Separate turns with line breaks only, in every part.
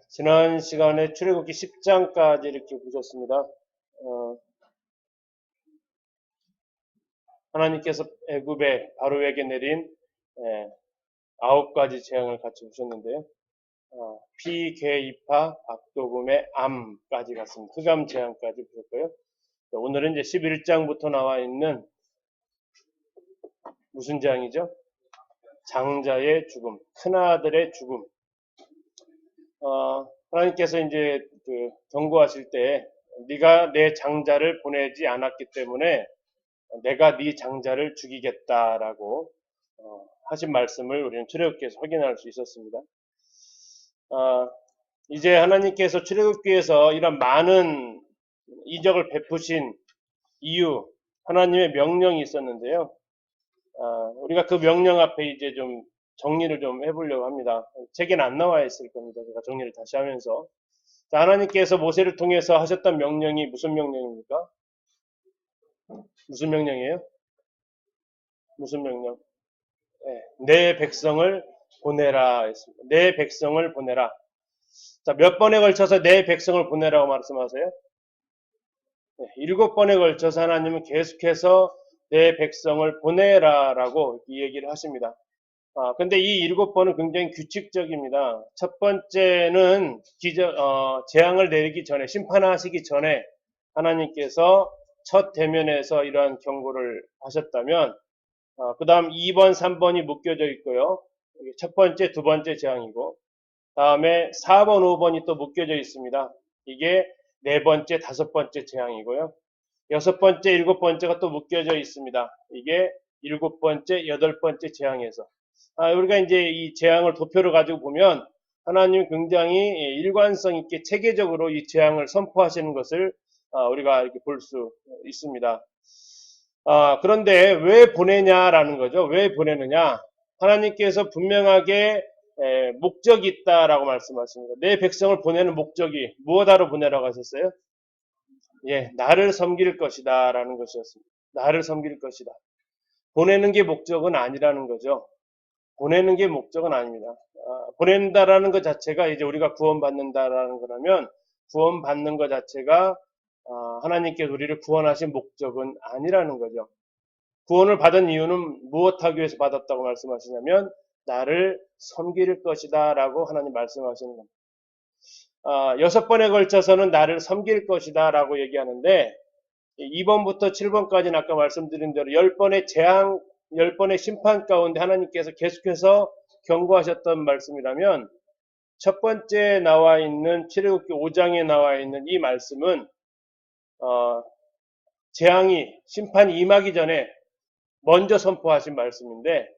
지난 시간에 출애굽기 10장까지 이렇게 보셨습니다. 하나님께서 애굽에 바로에게 내린 9가지 재앙을 같이 보셨는데요. 피, 개, 이파, 악도금의 암까지 갔습니다. 흑암 재앙까지 보셨고요. 오늘은 이제 11장부터 나와 있는 무슨 재앙이죠? 장자의 죽음, 큰아들의 죽음. 하나님께서 이제 경고하실 때 네가 내 장자를 보내지 않았기 때문에 내가 네 장자를 죽이겠다라고 하신 말씀을 우리는 출애굽기에서 확인할 수 있었습니다. 이제 하나님께서 출애굽기에서 이런 많은 이적을 베푸신 이유, 하나님의 명령이 있었는데요. 우리가 그 명령 앞에 이제 좀 정리를 좀 해보려고 합니다. 책에는 안 나와 있을 겁니다. 제가 정리를 다시 하면서. 자, 하나님께서 모세를 통해서 하셨던 명령이 무슨 명령입니까? 무슨 명령이에요? 무슨 명령? 내 백성을 보내라 했습니다. 내 백성을 보내라. 자, 몇 번에 걸쳐서 내 백성을 보내라고 말씀하세요? 7번에 걸쳐서 하나님은 계속해서 내 백성을 보내라라고 이 얘기를 하십니다. 근데 이 7번은 굉장히 규칙적입니다. 첫 번째는 재앙을 내리기 전에, 심판하시기 전에 하나님께서 첫 대면에서 이러한 경고를 하셨다면, 그 다음 2번, 3번이 묶여져 있고요. 첫 번째, 두 번째 재앙이고, 다음에 4번, 5번이 또 묶여져 있습니다. 이게 네 번째, 다섯 번째 재앙이고요. 여섯 번째, 일곱 번째가 또 묶여져 있습니다. 이게 일곱 번째, 여덟 번째 재앙에서. 우리가 이제 이 재앙을 도표를 가지고 보면 하나님 굉장히 일관성 있게 체계적으로 이 재앙을 선포하시는 것을 우리가 이렇게 볼 수 있습니다. 그런데 왜 보내냐라는 거죠. 왜 보내느냐? 하나님께서 분명하게 목적이 있다라고 말씀하십니다. 내 백성을 보내는 목적이 무엇하러 보내라고 하셨어요? 나를 섬길 것이다 라는 것이었습니다. 나를 섬길 것이다. 보내는 게 목적은 아니라는 거죠. 보내는 게 목적은 아닙니다. 보낸다라는 것 자체가 이제 우리가 구원받는다라는 거라면 구원받는 것 자체가 하나님께서 우리를 구원하신 목적은 아니라는 거죠. 구원을 받은 이유는 무엇하기 위해서 받았다고 말씀하시냐면 나를 섬길 것이다 라고 하나님 말씀하시는 겁니다. 6번에 걸쳐서는 나를 섬길 것이다 라고 얘기하는데 2번부터 7번까지는 아까 말씀드린 대로 10번의 재앙, 10번의 심판 가운데 하나님께서 계속해서 경고하셨던 말씀이라면 첫 번째 나와 있는 출애굽기 5장에 나와 있는 이 말씀은 재앙이 심판이 임하기 전에 먼저 선포하신 말씀인데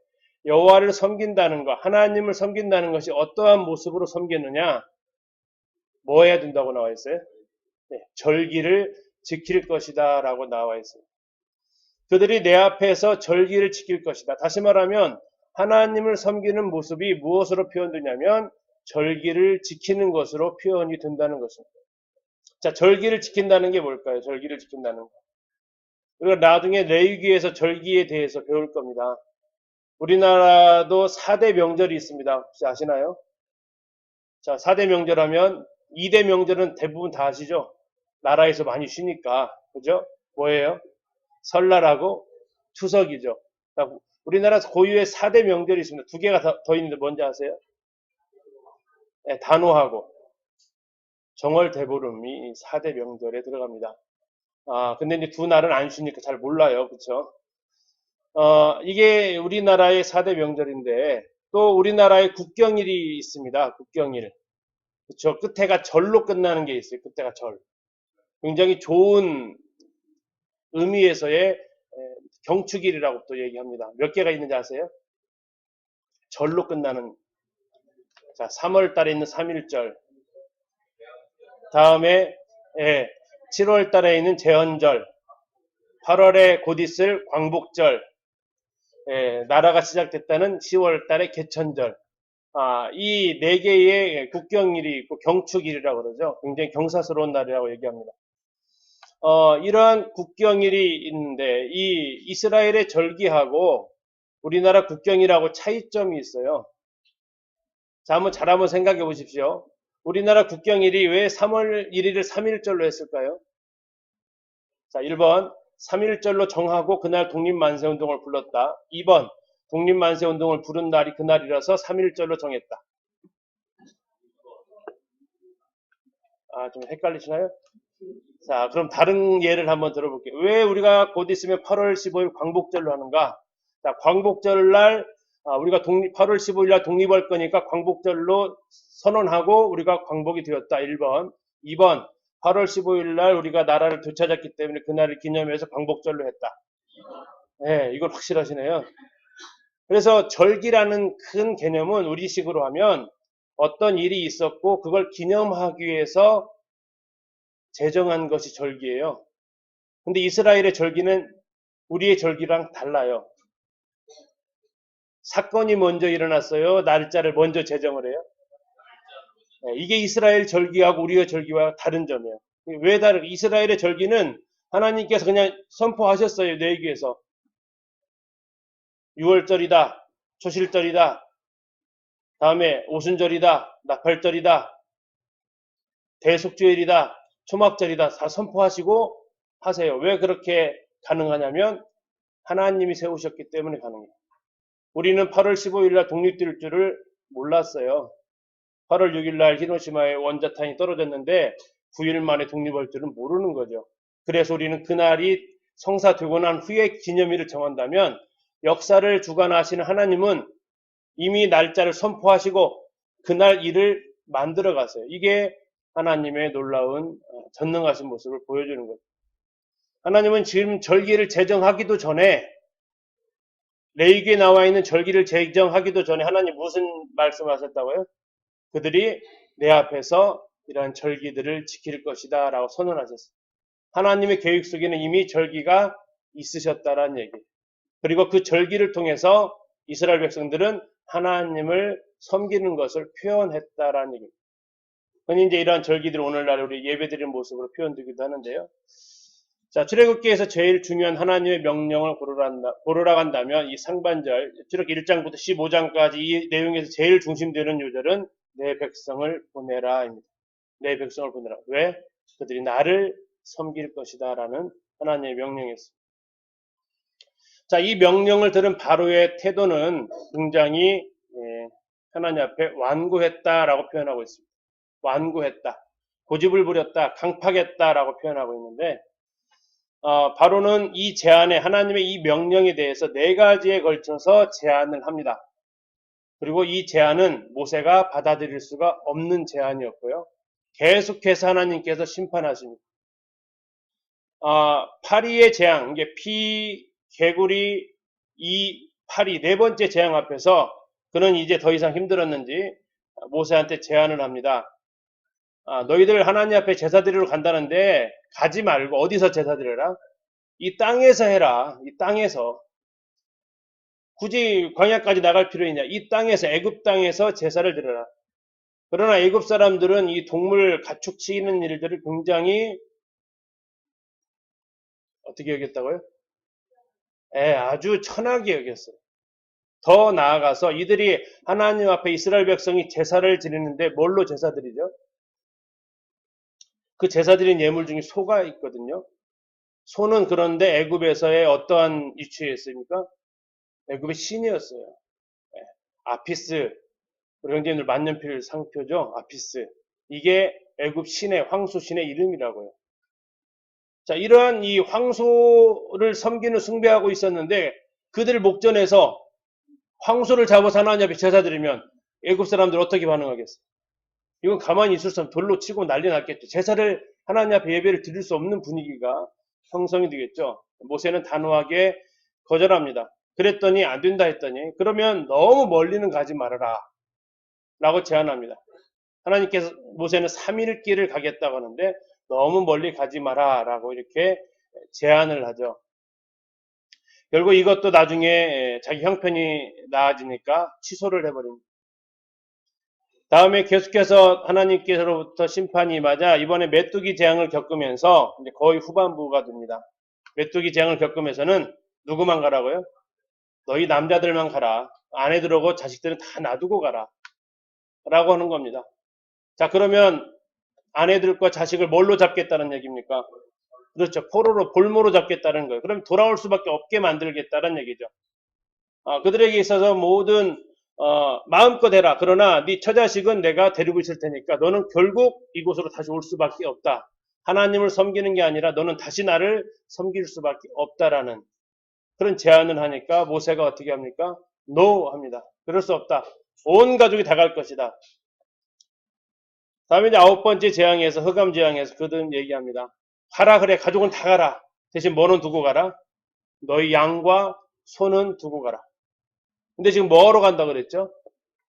여호와를 섬긴다는 것, 하나님을 섬긴다는 것이 어떠한 모습으로 섬기느냐? 뭐 해야 된다고 나와 있어요? 절기를 지킬 것이다 라고 나와 있습니다. 그들이 내 앞에서 절기를 지킬 것이다. 다시 말하면 하나님을 섬기는 모습이 무엇으로 표현되냐면 절기를 지키는 것으로 표현이 된다는 것입니다. 자, 절기를 지킨다는 게 뭘까요? 절기를 지킨다는 거. 우리가 나중에 레위기에서 절기에 대해서 배울 겁니다. 우리나라도 4대 명절이 있습니다. 혹시 아시나요? 자, 4대 명절하면 2대 명절은 대부분 다 아시죠? 나라에서 많이 쉬니까. 그죠? 뭐예요? 설날하고 추석이죠. 우리나라 고유의 4대 명절이 있습니다. 두 개가 더 있는데 뭔지 아세요? 단오하고 정월 대보름이 4대 명절에 들어갑니다. 근데 이제 두 날은 안 쉬니까 잘 몰라요. 그쵸? 이게 우리나라의 4대 명절인데 또 우리나라의 국경일이 있습니다. 국경일. 그쵸? 끝에가 절로 끝나는 게 있어요. 끝에가 절. 굉장히 좋은 의미에서의 경축일이라고 또 얘기합니다. 몇 개가 있는지 아세요? 절로 끝나는. 자, 3월 달에 있는 3.1절. 다음에 7월 달에 있는 제헌절. 8월에 곧 있을 광복절. 나라가 시작됐다는 10월 달에 개천절. 이 네 개의 국경일이 있고 경축일이라고 그러죠. 굉장히 경사스러운 날이라고 얘기합니다. 이러한 국경일이 있는데 이 이스라엘의 절기하고 우리나라 국경일하고 차이점이 있어요. 자, 잘 한번 생각해 보십시오. 우리나라 국경일이 왜 3월 1일을 3.1절로 했을까요? 자, 1번 3.1절로 정하고 그날 독립만세운동을 불렀다. 2번 독립만세운동을 부른 날이 그날이라서 3.1절로 정했다. 아, 좀 헷갈리시나요? 자, 그럼 다른 예를 한번 들어볼게요. 왜 우리가 곧 있으면 8월 15일 광복절로 하는가? 자, 광복절 날 우리가 8월 15일 날 독립할 거니까 광복절로 선언하고 우리가 광복이 되었다. 1번. 2번. 8월 15일 날 우리가 나라를 되찾았기 때문에 그날을 기념해서 광복절로 했다. 네, 이건 확실하시네요. 그래서 절기라는 큰 개념은 우리식으로 하면 어떤 일이 있었고 그걸 기념하기 위해서 제정한 것이 절기예요. 근데 이스라엘의 절기는 우리의 절기랑 달라요. 사건이 먼저 일어났어요. 날짜를 먼저 제정을 해요. 이게 이스라엘 절기하고 우리의 절기와 다른 점이에요. 왜 다르게? 이스라엘의 절기는 하나님께서 그냥 선포하셨어요. 내기에서 6월절이다, 초실절이다, 다음에 오순절이다, 나팔절이다, 대속주일이다, 초막절이다 다 선포하시고 하세요. 왜 그렇게 가능하냐면 하나님이 세우셨기 때문에 가능해요. 우리는 8월 15일 날 독립될 줄을 몰랐어요. 8월 6일 날 히로시마에 원자탄이 떨어졌는데 9일 만에 독립할 줄은 모르는 거죠. 그래서 우리는 그날이 성사되고 난 후에 기념일을 정한다면 역사를 주관하시는 하나님은 이미 날짜를 선포하시고 그날 일을 만들어 가세요. 이게 하나님의 놀라운 전능하신 모습을 보여주는 거죠. 하나님은 지금 절기를 제정하기도 전에 레위기에 나와 있는 절기를 제정하기도 전에 하나님 무슨 말씀하셨다고요? 그들이 내 앞에서 이러한 절기들을 지킬 것이다 라고 선언하셨어요. 하나님의 계획 속에는 이미 절기가 있으셨다라는 얘기예요. 그리고 그 절기를 통해서 이스라엘 백성들은 하나님을 섬기는 것을 표현했다라는 얘기입니다. 흔히 이제 이러한 절기들 오늘날 우리 예배드리는 모습으로 표현되기도 하는데요. 자, 출애굽기에서 제일 중요한 하나님의 명령을 고르라 간다면 이 상반절, 출애굽기 1장부터 15장까지 이 내용에서 제일 중심되는 요절은 내 백성을 보내라입니다. 내 백성을 보내라. 왜? 그들이 나를 섬길 것이다 라는 하나님의 명령이었습니다. 자, 이 명령을 들은 바로의 태도는 굉장히 하나님 앞에 완고했다라고 표현하고 있습니다. 완고했다. 고집을 부렸다. 강팍했다라고 표현하고 있는데 바로는 이 제안에 하나님의 이 명령에 대해서 네 가지에 걸쳐서 제안을 합니다. 그리고 이 제안은 모세가 받아들일 수가 없는 제안이었고요. 계속해서 하나님께서 심판하십니다. 파리의 재앙, 이게 피, 개구리, 이 파리 네 번째 재앙 앞에서 그는 이제 더 이상 힘들었는지 모세한테 제안을 합니다. 너희들 하나님 앞에 제사 드리러 간다는데 가지 말고 어디서 제사 드려라? 이 땅에서 해라. 이 땅에서. 굳이 광야까지 나갈 필요 있냐? 이 땅에서 애굽 땅에서 제사를 드려라. 그러나 애굽 사람들은 이 동물 가축치는 일들을 굉장히 어떻게 여겼다고요? 아주 천하게 여겼어요. 더 나아가서 이들이 하나님 앞에 이스라엘 백성이 제사를 드리는데 뭘로 제사 드리죠? 그 제사 드린 예물 중에 소가 있거든요. 소는 그런데 애굽에서의 어떠한 위치였습니까? 애굽의 신이었어요. 아피스, 우리 형제님들 만년필 상표죠. 아피스. 이게 애굽 신의 황소 신의 이름이라고요. 자, 이러한 이 황소를 섬기는 숭배하고 있었는데 그들 목전에서 황소를 잡아서 하나님 앞에 제사 드리면 애굽 사람들 어떻게 반응하겠어요? 이건 가만히 있을 수 없으면 돌로 치고 난리 났겠죠. 제사를 하나님 앞에 예배를 드릴 수 없는 분위기가 형성이 되겠죠. 모세는 단호하게 거절합니다. 그랬더니 안 된다 했더니 그러면 너무 멀리는 가지 말아라 라고 제안합니다. 하나님께서 모세는 3일 길을 가겠다고 하는데 너무 멀리 가지 마라 라고 이렇게 제안을 하죠. 결국 이것도 나중에 자기 형편이 나아지니까 취소를 해버립니다. 다음에 계속해서 하나님께서로부터 심판이 맞아 이번에 메뚜기 재앙을 겪으면서 이제 거의 후반부가 됩니다. 메뚜기 재앙을 겪으면서는 누구만 가라고요? 너희 남자들만 가라. 아내들하고 자식들은 다 놔두고 가라. 라고 하는 겁니다. 자, 그러면 아내들과 자식을 뭘로 잡겠다는 얘기입니까? 그렇죠. 포로로, 볼모로 잡겠다는 거예요. 그럼 돌아올 수밖에 없게 만들겠다는 얘기죠. 그들에게 있어서 모든 마음껏 해라. 그러나 네 처자식은 내가 데리고 있을 테니까 너는 결국 이곳으로 다시 올 수밖에 없다. 하나님을 섬기는 게 아니라 너는 다시 나를 섬길 수밖에 없다라는 그런 제안을 하니까 모세가 어떻게 합니까? No 합니다. 그럴 수 없다. 온 가족이 다 갈 것이다. 다음에 이제 9번째 재앙에서 흑암 재앙에서 그들은 얘기합니다. 가라 그래 가족은 다 가라. 대신 뭐는 두고 가라? 너희 양과 소는 두고 가라. 근데 지금 뭐하러 간다 그랬죠?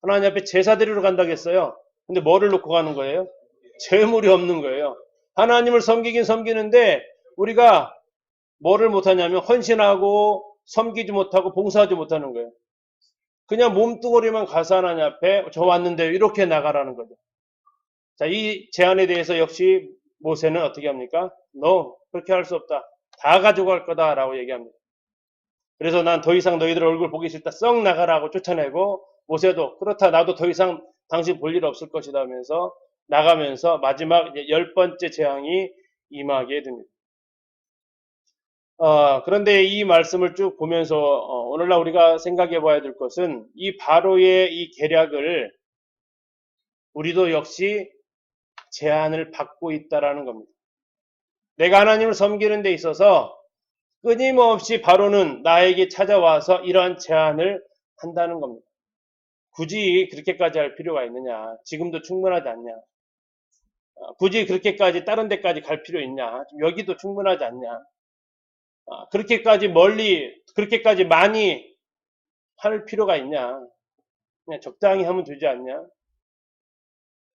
하나님 앞에 제사 드리러 간다고 했어요. 근데 뭐를 놓고 가는 거예요? 재물이 없는 거예요. 하나님을 섬기긴 섬기는데 우리가 뭐를 못하냐면 헌신하고 섬기지 못하고 봉사하지 못하는 거예요. 그냥 몸뚱어리만 가서 하나님 앞에 저 왔는데 이렇게 나가라는 거죠. 자, 이 제안에 대해서 역시 모세는 어떻게 합니까? No, 그렇게 할 수 없다. 다 가져갈 거다라고 얘기합니다. 그래서 난 더 이상 너희들 얼굴 보기 싫다. 썩 나가라고 쫓아내고 모세도 그렇다. 나도 더 이상 당신 볼 일 없을 것이다 하면서 나가면서 마지막 10번째 재앙이 임하게 됩니다. 그런데 이 말씀을 쭉 보면서 오늘날 우리가 생각해 봐야 될 것은 이 바로의 이 계략을 우리도 역시 제한을 받고 있다라는 겁니다. 내가 하나님을 섬기는 데 있어서 끊임없이 바로는 나에게 찾아와서 이러한 제안을 한다는 겁니다. 굳이 그렇게까지 할 필요가 있느냐? 지금도 충분하지 않냐? 굳이 그렇게까지 다른 데까지 갈 필요 있냐? 여기도 충분하지 않냐? 그렇게까지 멀리, 그렇게까지 많이 할 필요가 있냐? 그냥 적당히 하면 되지 않냐?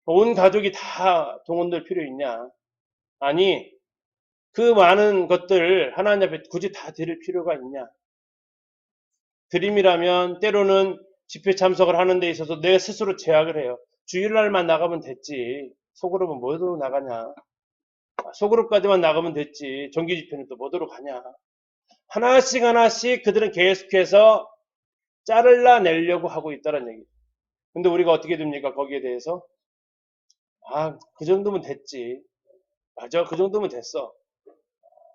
온 가족이 다 동원될 필요 있냐? 아니, 그 많은 것들 하나님 앞에 굳이 다 드릴 필요가 있냐? 드림이라면 때로는 집회 참석을 하는 데 있어서 내 스스로 제약을 해요. 주일날만 나가면 됐지. 소그룹은 뭐로 나가냐? 소그룹까지만 나가면 됐지. 정기 집회는 또 뭐로 가냐? 하나씩 하나씩 그들은 계속해서 자르려내려고 하고 있다는 얘기죠. 근데 우리가 어떻게 됩니까? 거기에 대해서 그 정도면 됐지. 맞아, 그 정도면 됐어.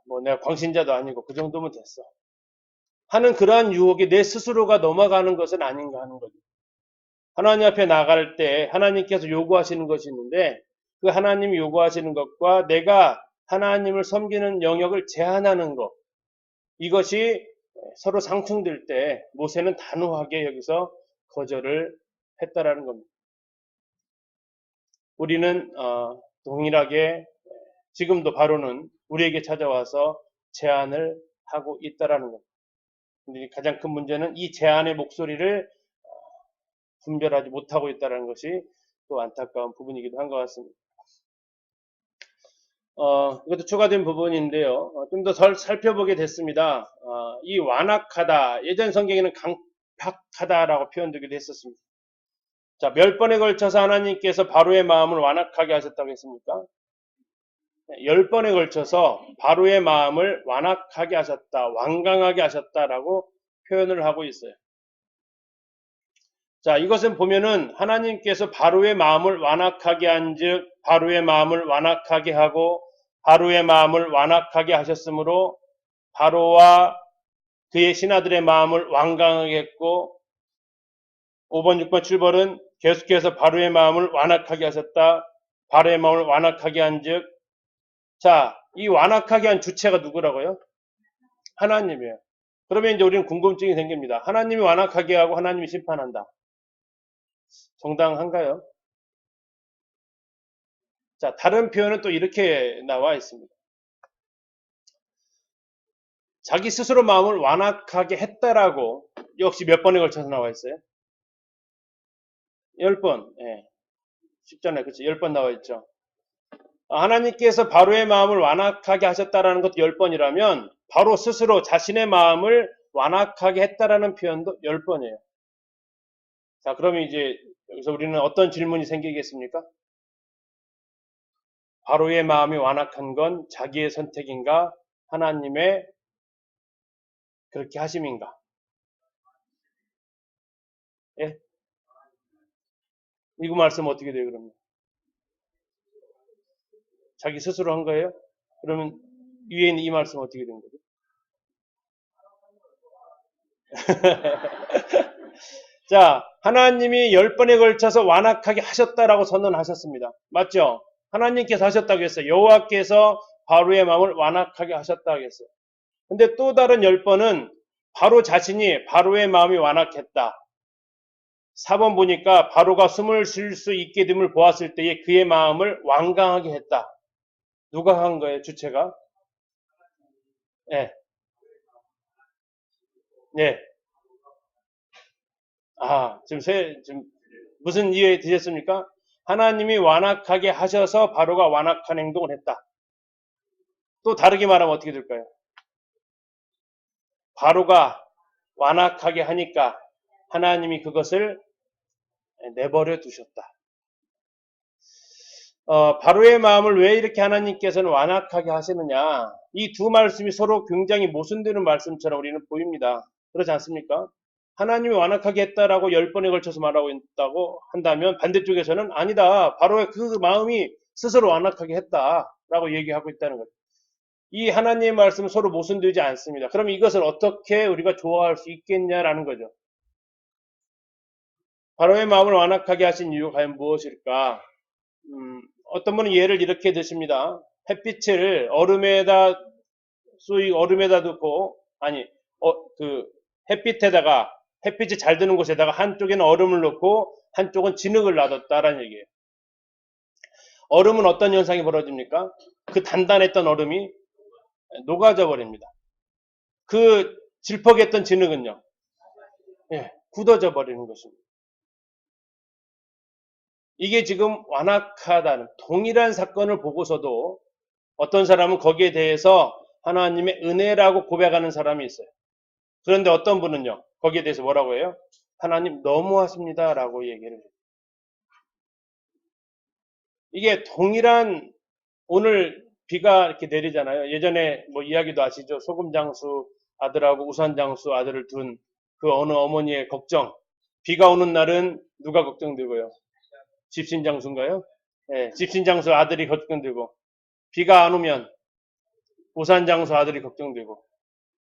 뭐 내가 광신자도 아니고 그 정도면 됐어. 하는 그러한 유혹에 내 스스로가 넘어가는 것은 아닌가 하는 거죠. 하나님 앞에 나갈 때 하나님께서 요구하시는 것이 있는데 그 하나님이 요구하시는 것과 내가 하나님을 섬기는 영역을 제한하는 것 이것이 서로 상충될 때 모세는 단호하게 여기서 거절을 했다라는 겁니다. 우리는 동일하게 지금도 바로는 우리에게 찾아와서 제안을 하고 있다라는 겁니다. 근데 가장 큰 문제는 이 제안의 목소리를 분별하지 못하고 있다는 것이 또 안타까운 부분이기도 한 것 같습니다. 이것도 추가된 부분인데요. 좀 더 살펴보게 됐습니다. 이 완악하다, 예전 성경에는 강팍하다라고 표현되기도 했었습니다. 자, 몇 번에 걸쳐서 하나님께서 바로의 마음을 완악하게 하셨다고 했습니까? 10번에 걸쳐서 바로의 마음을 완악하게 하셨다, 완강하게 하셨다라고 표현을 하고 있어요. 자, 이것은 보면은 하나님께서 바로의 마음을 완악하게 한즉 바로의 마음을 완악하게 하고 바로의 마음을 완악하게 하셨으므로 바로와 그의 신하들의 마음을 완강하게 했고 5번, 6번, 7번은 계속해서 바로의 마음을 완악하게 하셨다. 바로의 마음을 완악하게 한즉 자, 이 완악하게 한 주체가 누구라고요? 하나님이에요. 그러면 이제 우리는 궁금증이 생깁니다. 하나님이 완악하게 하고 하나님이 심판한다. 정당한가요? 자, 다른 표현은 또 이렇게 나와 있습니다. 자기 스스로 마음을 완악하게 했다라고 역시 몇 번에 걸쳐서 나와 있어요? 10번. 예. 10전에 그치 10번 나와 있죠. 하나님께서 바로의 마음을 완악하게 하셨다라는 것도 10번이라면 바로 스스로 자신의 마음을 완악하게 했다라는 표현도 10번이에요. 자, 그러면 이제 여기서 우리는 어떤 질문이 생기겠습니까? 바로의 마음이 완악한 건 자기의 선택인가? 하나님의 그렇게 하심인가? 예? 이거 말씀 어떻게 돼요, 그러면? 자기 스스로 한 거예요? 그러면 위에 있는 이 말씀 어떻게 된 거죠? 자, 하나님이 10번에 걸쳐서 완악하게 하셨다라고 선언하셨습니다. 맞죠? 하나님께서 하셨다고 했어요. 여호와께서 바로의 마음을 완악하게 하셨다고 했어요. 근데 또 다른 10번은 바로 자신이 바로의 마음이 완악했다. 4번 보니까 바로가 숨을 쉴 수 있게 됨을 보았을 때에 그의 마음을 완강하게 했다. 누가 한 거예요, 주체가? 네. 네. 지금 무슨 이해 되셨습니까? 하나님이 완악하게 하셔서 바로가 완악한 행동을 했다. 또 다르게 말하면 어떻게 될까요? 바로가 완악하게 하니까 하나님이 그것을 내버려 두셨다. 바로의 마음을 왜 이렇게 하나님께서는 완악하게 하시느냐? 이 두 말씀이 서로 굉장히 모순되는 말씀처럼 우리는 보입니다. 그렇지 않습니까? 하나님이 완악하게 했다라고 10번에 걸쳐서 말하고 있다고 한다면 반대쪽에서는 아니다. 바로의 그 마음이 스스로 완악하게 했다라고 얘기하고 있다는 거죠. 이 하나님의 말씀은 서로 모순되지 않습니다. 그럼 이것을 어떻게 우리가 좋아할 수 있겠냐라는 거죠. 바로의 마음을 완악하게 하신 이유가 과연 무엇일까? 어떤 분은 예를 이렇게 드십니다. 햇빛을 얼음에다 두고, 햇빛에다가, 햇빛이 잘 드는 곳에다가 한쪽에는 얼음을 넣고 한쪽은 진흙을 놔뒀다라는 얘기예요. 얼음은 어떤 현상이 벌어집니까? 그 단단했던 얼음이 녹아져 버립니다. 그 질퍽했던 진흙은요, 굳어져 버리는 것입니다. 이게 지금 완악하다는 동일한 사건을 보고서도 어떤 사람은 거기에 대해서 하나님의 은혜라고 고백하는 사람이 있어요. 그런데 어떤 분은요, 거기에 대해서 뭐라고 해요? 하나님 너무하십니다 라고 얘기를 해요. 이게 동일한, 오늘 비가 이렇게 내리잖아요. 예전에 뭐 이야기도 아시죠? 소금장수 아들하고 우산장수 아들을 둔 그 어느 어머니의 걱정. 비가 오는 날은 누가 걱정되고요? 집신장수인가요? 네, 집신장수 아들이 걱정되고, 비가 안 오면 우산장수 아들이 걱정되고,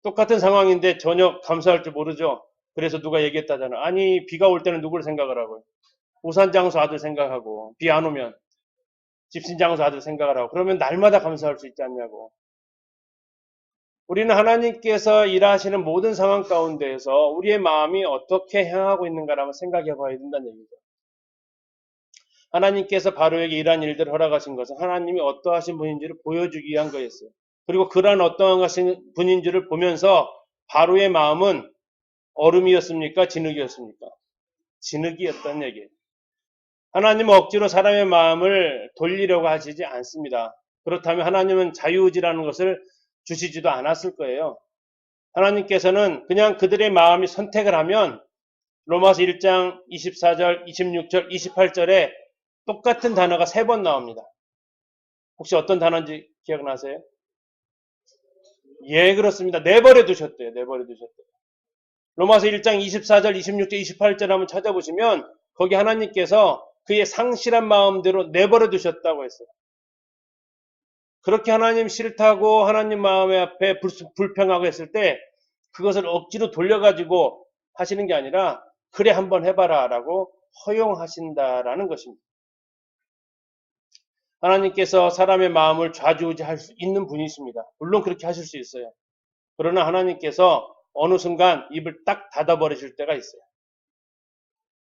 똑같은 상황인데 전혀 감사할 줄 모르죠. 그래서 누가 얘기했다잖아. 아니, 비가 올 때는 누구를 생각을 하고요? 우산장수 아들 생각하고, 비 안 오면 집신장수 아들 생각을 하고, 그러면 날마다 감사할 수 있지 않냐고. 우리는 하나님께서 일하시는 모든 상황 가운데에서 우리의 마음이 어떻게 향하고 있는가를 한번 생각해 봐야 된다는 얘기죠. 하나님께서 바로에게 이러한 일들을 허락하신 것은 하나님이 어떠하신 분인지를 보여주기 위한 거였어요. 그리고 그러한 어떠한 분인지를 보면서 바로의 마음은 얼음이었습니까? 진흙이었습니까? 진흙이었다는 얘기예요. 하나님은 억지로 사람의 마음을 돌리려고 하시지 않습니다. 그렇다면 하나님은 자유의지라는 것을 주시지도 않았을 거예요. 하나님께서는 그냥 그들의 마음이 선택을 하면 로마서 1장 24절, 26절, 28절에 똑같은 단어가 3번 나옵니다. 혹시 어떤 단어인지 기억나세요? 예, 그렇습니다. 내버려 두셨대요. 내버려 두셨대요. 로마서 1장 24절, 26절, 28절 한번 찾아보시면 거기 하나님께서 그의 상실한 마음대로 내버려 두셨다고 했어요. 그렇게 하나님 싫다고 하나님 마음에 앞에 불평하고 했을 때 그것을 억지로 돌려가지고 하시는 게 아니라 그래 한번 해봐라 라고 허용하신다라는 것입니다. 하나님께서 사람의 마음을 좌지우지할 수 있는 분이십니다. 물론 그렇게 하실 수 있어요. 그러나 하나님께서 어느 순간 입을 딱 닫아버리실 때가 있어요.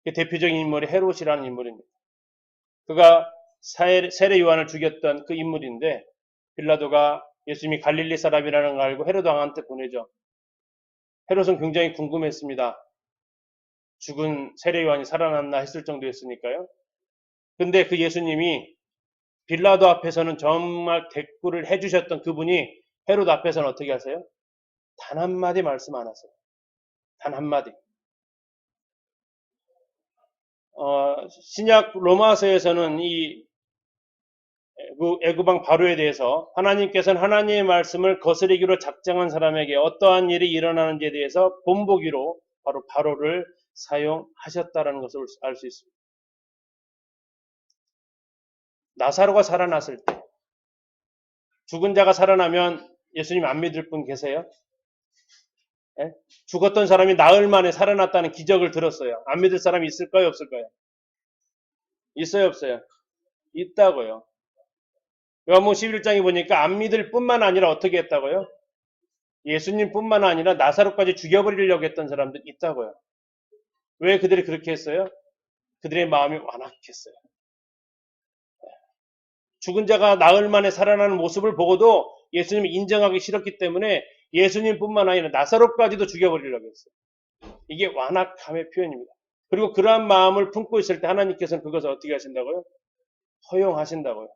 그 대표적인 인물이 헤롯이라는 인물입니다. 그가 세례 요한을 죽였던 그 인물인데 빌라도가 예수님이 갈릴리 사람이라는 걸 알고 헤롯 왕한테 보내죠. 헤롯은 굉장히 궁금했습니다. 죽은 세례 요한이 살아났나 했을 정도였으니까요. 근데 그 예수님이 빌라도 앞에서는 정말 대꾸를 해주셨던 그분이 헤롯 앞에서는 어떻게 하세요? 단 한마디 말씀 안 하세요. 단 한마디. 신약 로마서에서는 이 애굽왕 바로에 대해서 하나님께서는 하나님의 말씀을 거스르기로 작정한 사람에게 어떠한 일이 일어나는지에 대해서 본보기로 바로 바로를 사용하셨다라는 것을 알 수 있습니다. 나사로가 살아났을 때 죽은 자가 살아나면 예수님 안 믿을 분 계세요? 예? 죽었던 사람이 나흘 만에 살아났다는 기적을 들었어요. 안 믿을 사람이 있을까요? 없을까요? 있어요? 없어요? 있다고요. 요한복음 11장에 보니까 안 믿을 뿐만 아니라 어떻게 했다고요? 예수님 뿐만 아니라 나사로까지 죽여버리려고 했던 사람들 있다고요. 왜 그들이 그렇게 했어요? 그들의 마음이 완악했어요. 죽은 자가 나흘 만에 살아나는 모습을 보고도 예수님을 인정하기 싫었기 때문에 예수님뿐만 아니라 나사로까지도 죽여버리려고 했어요. 이게 완악함의 표현입니다. 그리고 그러한 마음을 품고 있을 때 하나님께서는 그것을 어떻게 하신다고요? 허용하신다고요.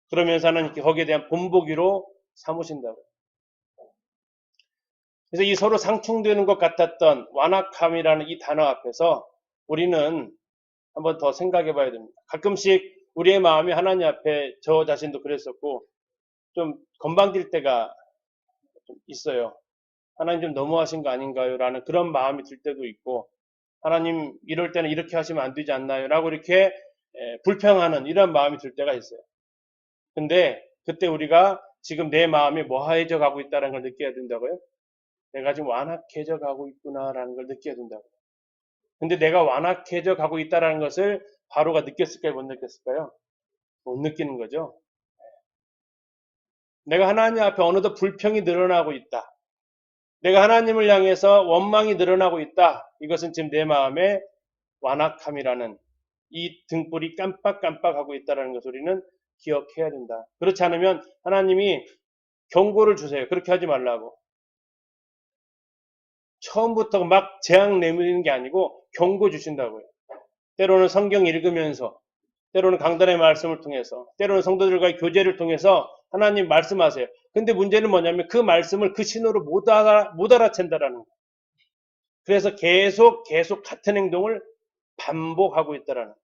그러면서 하나님께 거기에 대한 본보기로 삼으신다고요. 그래서 이 서로 상충되는 것 같았던 완악함이라는 이 단어 앞에서 우리는 한번 더 생각해 봐야 됩니다. 가끔씩 우리의 마음이 하나님 앞에 저 자신도 그랬었고 좀 건방질 때가 좀 있어요. 하나님 좀 너무하신 거 아닌가요? 라는 그런 마음이 들 때도 있고 하나님 이럴 때는 이렇게 하시면 안 되지 않나요? 라고 이렇게 불평하는 이런 마음이 들 때가 있어요. 근데 그때 우리가 지금 내 마음이 뭐하해져 가고 있다는 걸 느껴야 된다고요? 내가 지금 완악해져 가고 있구나라는 걸 느껴야 된다고요. 근데 내가 완악해져 가고 있다는 것을 바로가 느꼈을까요? 못 느꼈을까요? 못 느끼는 거죠. 내가 하나님 앞에 어느덧 불평이 늘어나고 있다. 내가 하나님을 향해서 원망이 늘어나고 있다. 이것은 지금 내 마음에 완악함이라는 이 등불이 깜빡깜빡하고 있다는 것을 우리는 기억해야 된다. 그렇지 않으면 하나님이 경고를 주세요. 그렇게 하지 말라고. 처음부터 막 재앙 내밀는 게 아니고 경고 주신다고요. 때로는 성경 읽으면서, 때로는 강단의 말씀을 통해서, 때로는 성도들과의 교제를 통해서 하나님 말씀하세요. 근데 문제는 뭐냐면 그 말씀을 그 신호로 못 알아챈다라는 거예요. 그래서 계속 같은 행동을 반복하고 있다라는 거예요.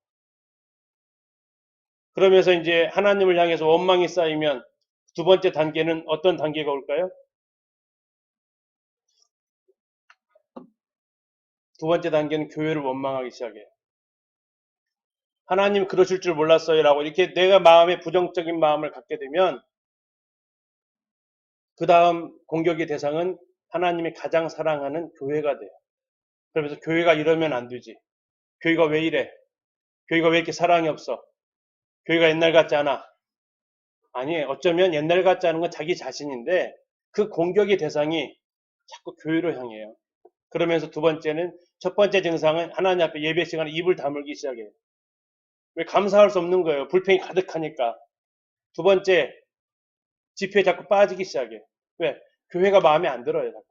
그러면서 이제 하나님을 향해서 원망이 쌓이면 두 번째 단계는 어떤 단계가 올까요? 두 번째 단계는 교회를 원망하기 시작해요. 하나님 그러실 줄 몰랐어요 라고 이렇게 내가 마음에 부정적인 마음을 갖게 되면 그 다음 공격의 대상은 하나님이 가장 사랑하는 교회가 돼요. 그러면서 교회가 이러면 안 되지. 교회가 왜 이래? 교회가 왜 이렇게 사랑이 없어? 교회가 옛날 같지 않아? 아니, 어쩌면 옛날 같지 않은 건 자기 자신인데 그 공격의 대상이 자꾸 교회로 향해요. 그러면서 두 번째는 첫 번째 증상은 하나님 앞에 예배 시간에 입을 다물기 시작해요. 왜 감사할 수 없는 거예요. 불평이 가득하니까. 두 번째, 지표에 자꾸 빠지기 시작해. 왜? 교회가 마음에 안 들어요. 자꾸.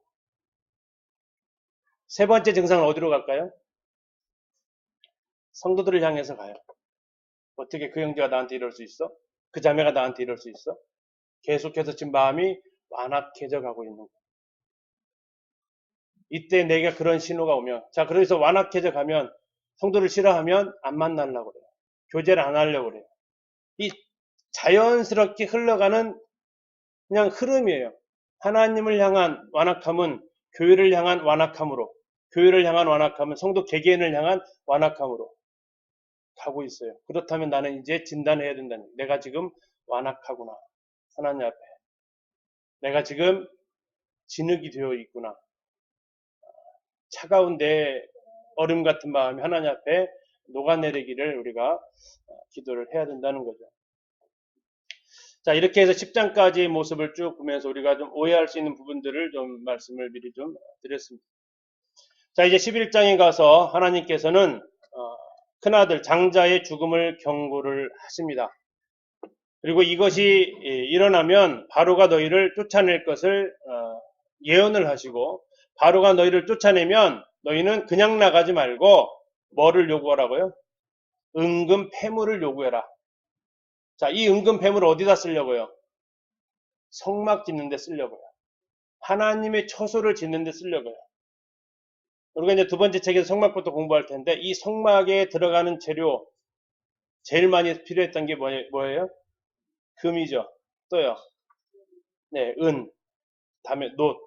세 번째 증상은 어디로 갈까요? 성도들을 향해서 가요. 어떻게 그 형제가 나한테 이럴 수 있어? 그 자매가 나한테 이럴 수 있어? 계속해서 지금 마음이 완악해져 가고 있는 거예요. 이때 내가 그런 신호가 오면, 자, 그래서 완악해져 가면 성도를 싫어하면 안 만나려고 그래요. 교제를 안 하려고 그래요. 이 자연스럽게 흘러가는 그냥 흐름이에요. 하나님을 향한 완악함은 교회를 향한 완악함으로, 교회를 향한 완악함은 성도 개개인을 향한 완악함으로 가고 있어요. 그렇다면 나는 이제 진단해야 된다는 거예요. 내가 지금 완악하구나. 하나님 앞에. 내가 지금 진흙이 되어 있구나. 차가운 내 얼음 같은 마음이 하나님 앞에 녹아내리기를 우리가 기도를 해야 된다는 거죠. 자, 이렇게 해서 10장까지의 모습을 쭉 보면서 우리가 좀 오해할 수 있는 부분들을 좀 말씀을 미리 좀 드렸습니다. 자, 이제 11장에 가서 하나님께서는 큰아들 장자의 죽음을 경고를 하십니다. 그리고 이것이 일어나면 바로가 너희를 쫓아낼 것을 예언을 하시고 바로가 너희를 쫓아내면 너희는 그냥 나가지 말고 뭐를 요구하라고요? 은금 패물을 요구해라. 자, 이 은금 패물을 어디다 쓰려고요? 성막 짓는 데 쓰려고요. 하나님의 처소를 짓는 데 쓰려고요. 우리가 이제 두 번째 책에서 성막부터 공부할 텐데 이 성막에 들어가는 재료 제일 많이 필요했던 게 뭐예요? 금이죠. 또요. 네, 은, 다음에 놋,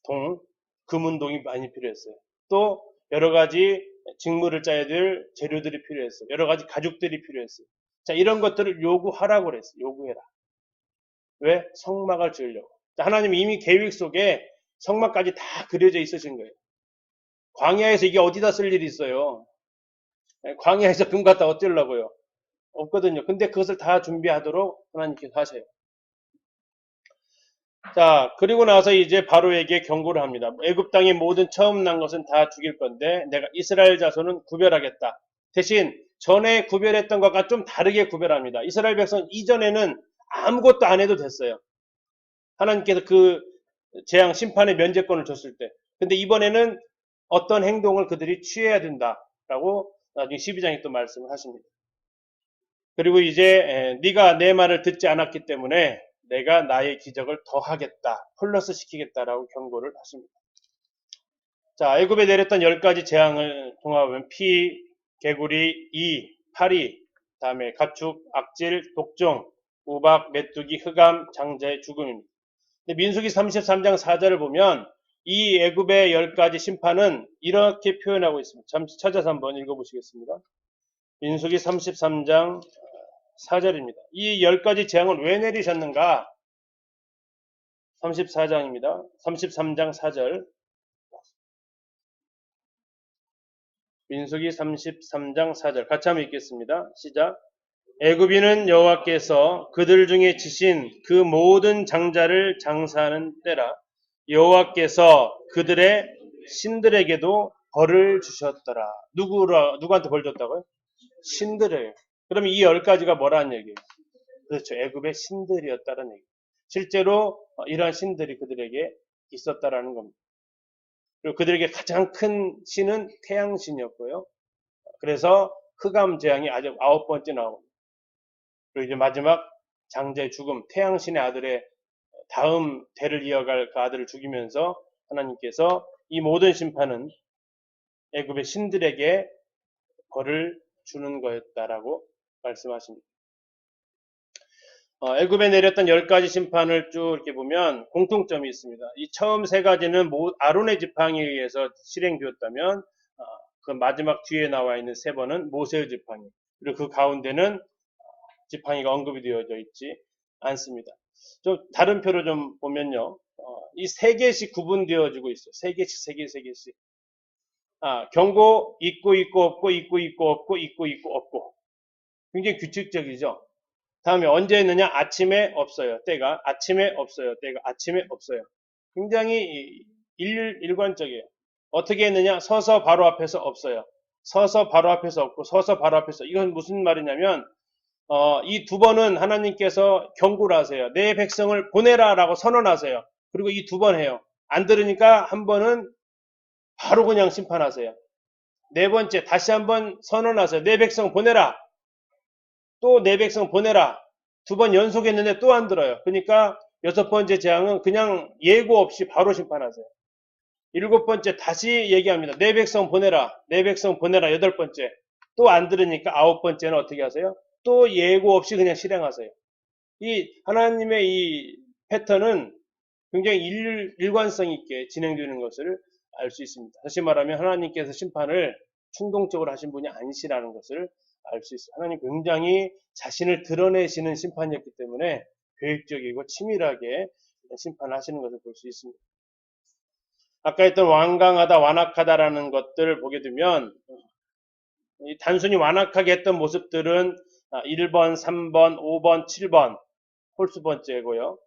동, 금은동이 많이 필요했어요. 또 여러 가지 직무를 짜야 될 재료들이 필요했어요. 여러 가지 가죽들이 필요했어요. 자, 이런 것들을 요구하라고 그랬어요. 요구해라. 왜? 성막을 지으려고. 하나님이 이미 계획 속에 성막까지 다 그려져 있으신 거예요. 광야에서 이게 어디다 쓸 일이 있어요? 광야에서 금 갖다 어쩌려고요? 없거든요. 근데 그것을 다 준비하도록 하나님께서 하세요. 자, 그리고 나서 이제 바로에게 경고를 합니다. 애굽 땅의 모든 처음 난 것은 다 죽일 건데 내가 이스라엘 자손은 구별하겠다. 대신 전에 구별했던 것과 좀 다르게 구별합니다. 이스라엘 백성 이전에는 아무것도 안 해도 됐어요. 하나님께서 그 재앙 심판의 면제권을 줬을 때. 근데 이번에는 어떤 행동을 그들이 취해야 된다라고 나중에 12장에 또 말씀을 하십니다. 그리고 이제 네가 내 말을 듣지 않았기 때문에 내가 나의 기적을 더하겠다, 플러스 시키겠다라고 경고를 하십니다. 자, 애굽에 내렸던 10가지 재앙을 통합하면 피, 개구리, 이, 파리, 다음에 가축, 악질, 독종, 우박, 메뚜기, 흑암, 장자의 죽음입니다. 민수기 33장 4절을 보면 이 애굽의 10가지 심판은 이렇게 표현하고 있습니다. 잠시 찾아서 한번 읽어보시겠습니다. 민수기 33장 4절입니다. 이 10가지 재앙을 왜 내리셨는가? 34장입니다. 33장 4절. 민수기 33장 4절. 같이 한번 읽겠습니다. 시작. 애굽인은 여호와께서 그들 중에 지신 그 모든 장자를 장사하는 때라. 여호와께서 그들의 신들에게도 벌을 주셨더라. 누구한테 벌 줬다고요? 신들에게. 그럼 이 10가지가 뭐라는 얘기예요? 그렇죠. 애굽의 신들이었다는 얘기예요. 실제로 이러한 신들이 그들에게 있었다라는 겁니다. 그리고 그들에게 가장 큰 신은 태양신이었고요. 그래서 흑암 재앙이 아주 9번째 나옵니다. 그리고 이제 마지막 장자의 죽음, 태양신의 아들의 다음 대를 이어갈 그 아들을 죽이면서 하나님께서 이 모든 심판은 애굽의 신들에게 벌을 주는 거였다라고 말씀하십니다. 애굽에 내렸던 10가지 심판을 쭉 이렇게 보면 공통점이 있습니다. 이 처음 3가지는 아론의 지팡이에 의해서 실행되었다면 그 마지막 뒤에 나와 있는 3번은 모세의 지팡이, 그리고 그 가운데는 지팡이가 언급이 되어져 있지 않습니다. 좀 다른 표로 좀 보면요. 이 3개씩 구분되어지고 있어요. 3개씩, 3개씩. 경고 있고 없고, 있고 없고, 있고 없고. 굉장히 규칙적이죠. 다음에 언제 했느냐? 아침에 없어요. 때가 아침에 없어요. 때가 아침에 없어요. 굉장히 일관적이에요. 어떻게 했느냐? 서서 바로 앞에서 없어요. 서서 바로 앞에서 없고 서서 바로 앞에서. 이건 무슨 말이냐면 이 2번은 하나님께서 경고를 하세요. 내 백성을 보내라라고 선언하세요. 그리고 이 2번 해요. 안 들으니까 한 번은 바로 그냥 심판하세요. 4번째 다시 한번 선언하세요. 내 백성 보내라. 또 내 백성 보내라. 2번 연속했는데 또 안 들어요. 그러니까 6번째 재앙은 그냥 예고 없이 바로 심판하세요. 7번째 다시 얘기합니다. 내 백성 보내라. 내 백성 보내라. 8번째. 또 안 들으니까 9번째는 어떻게 하세요? 또 예고 없이 그냥 실행하세요. 이 하나님의 이 패턴은 굉장히 일관성 있게 진행되는 것을 알 수 있습니다. 다시 말하면 하나님께서 심판을 충동적으로 하신 분이 아니시라는 것을 알 수 있어요. 하나님 굉장히 자신을 드러내시는 심판이었기 때문에 계획적이고 치밀하게 심판하시는 것을 볼 수 있습니다. 아까 했던 완강하다, 완악하다라는 것들을 보게 되면 단순히 완악하게 했던 모습들은 1번, 3번, 5번, 7번 홀수 번째고요.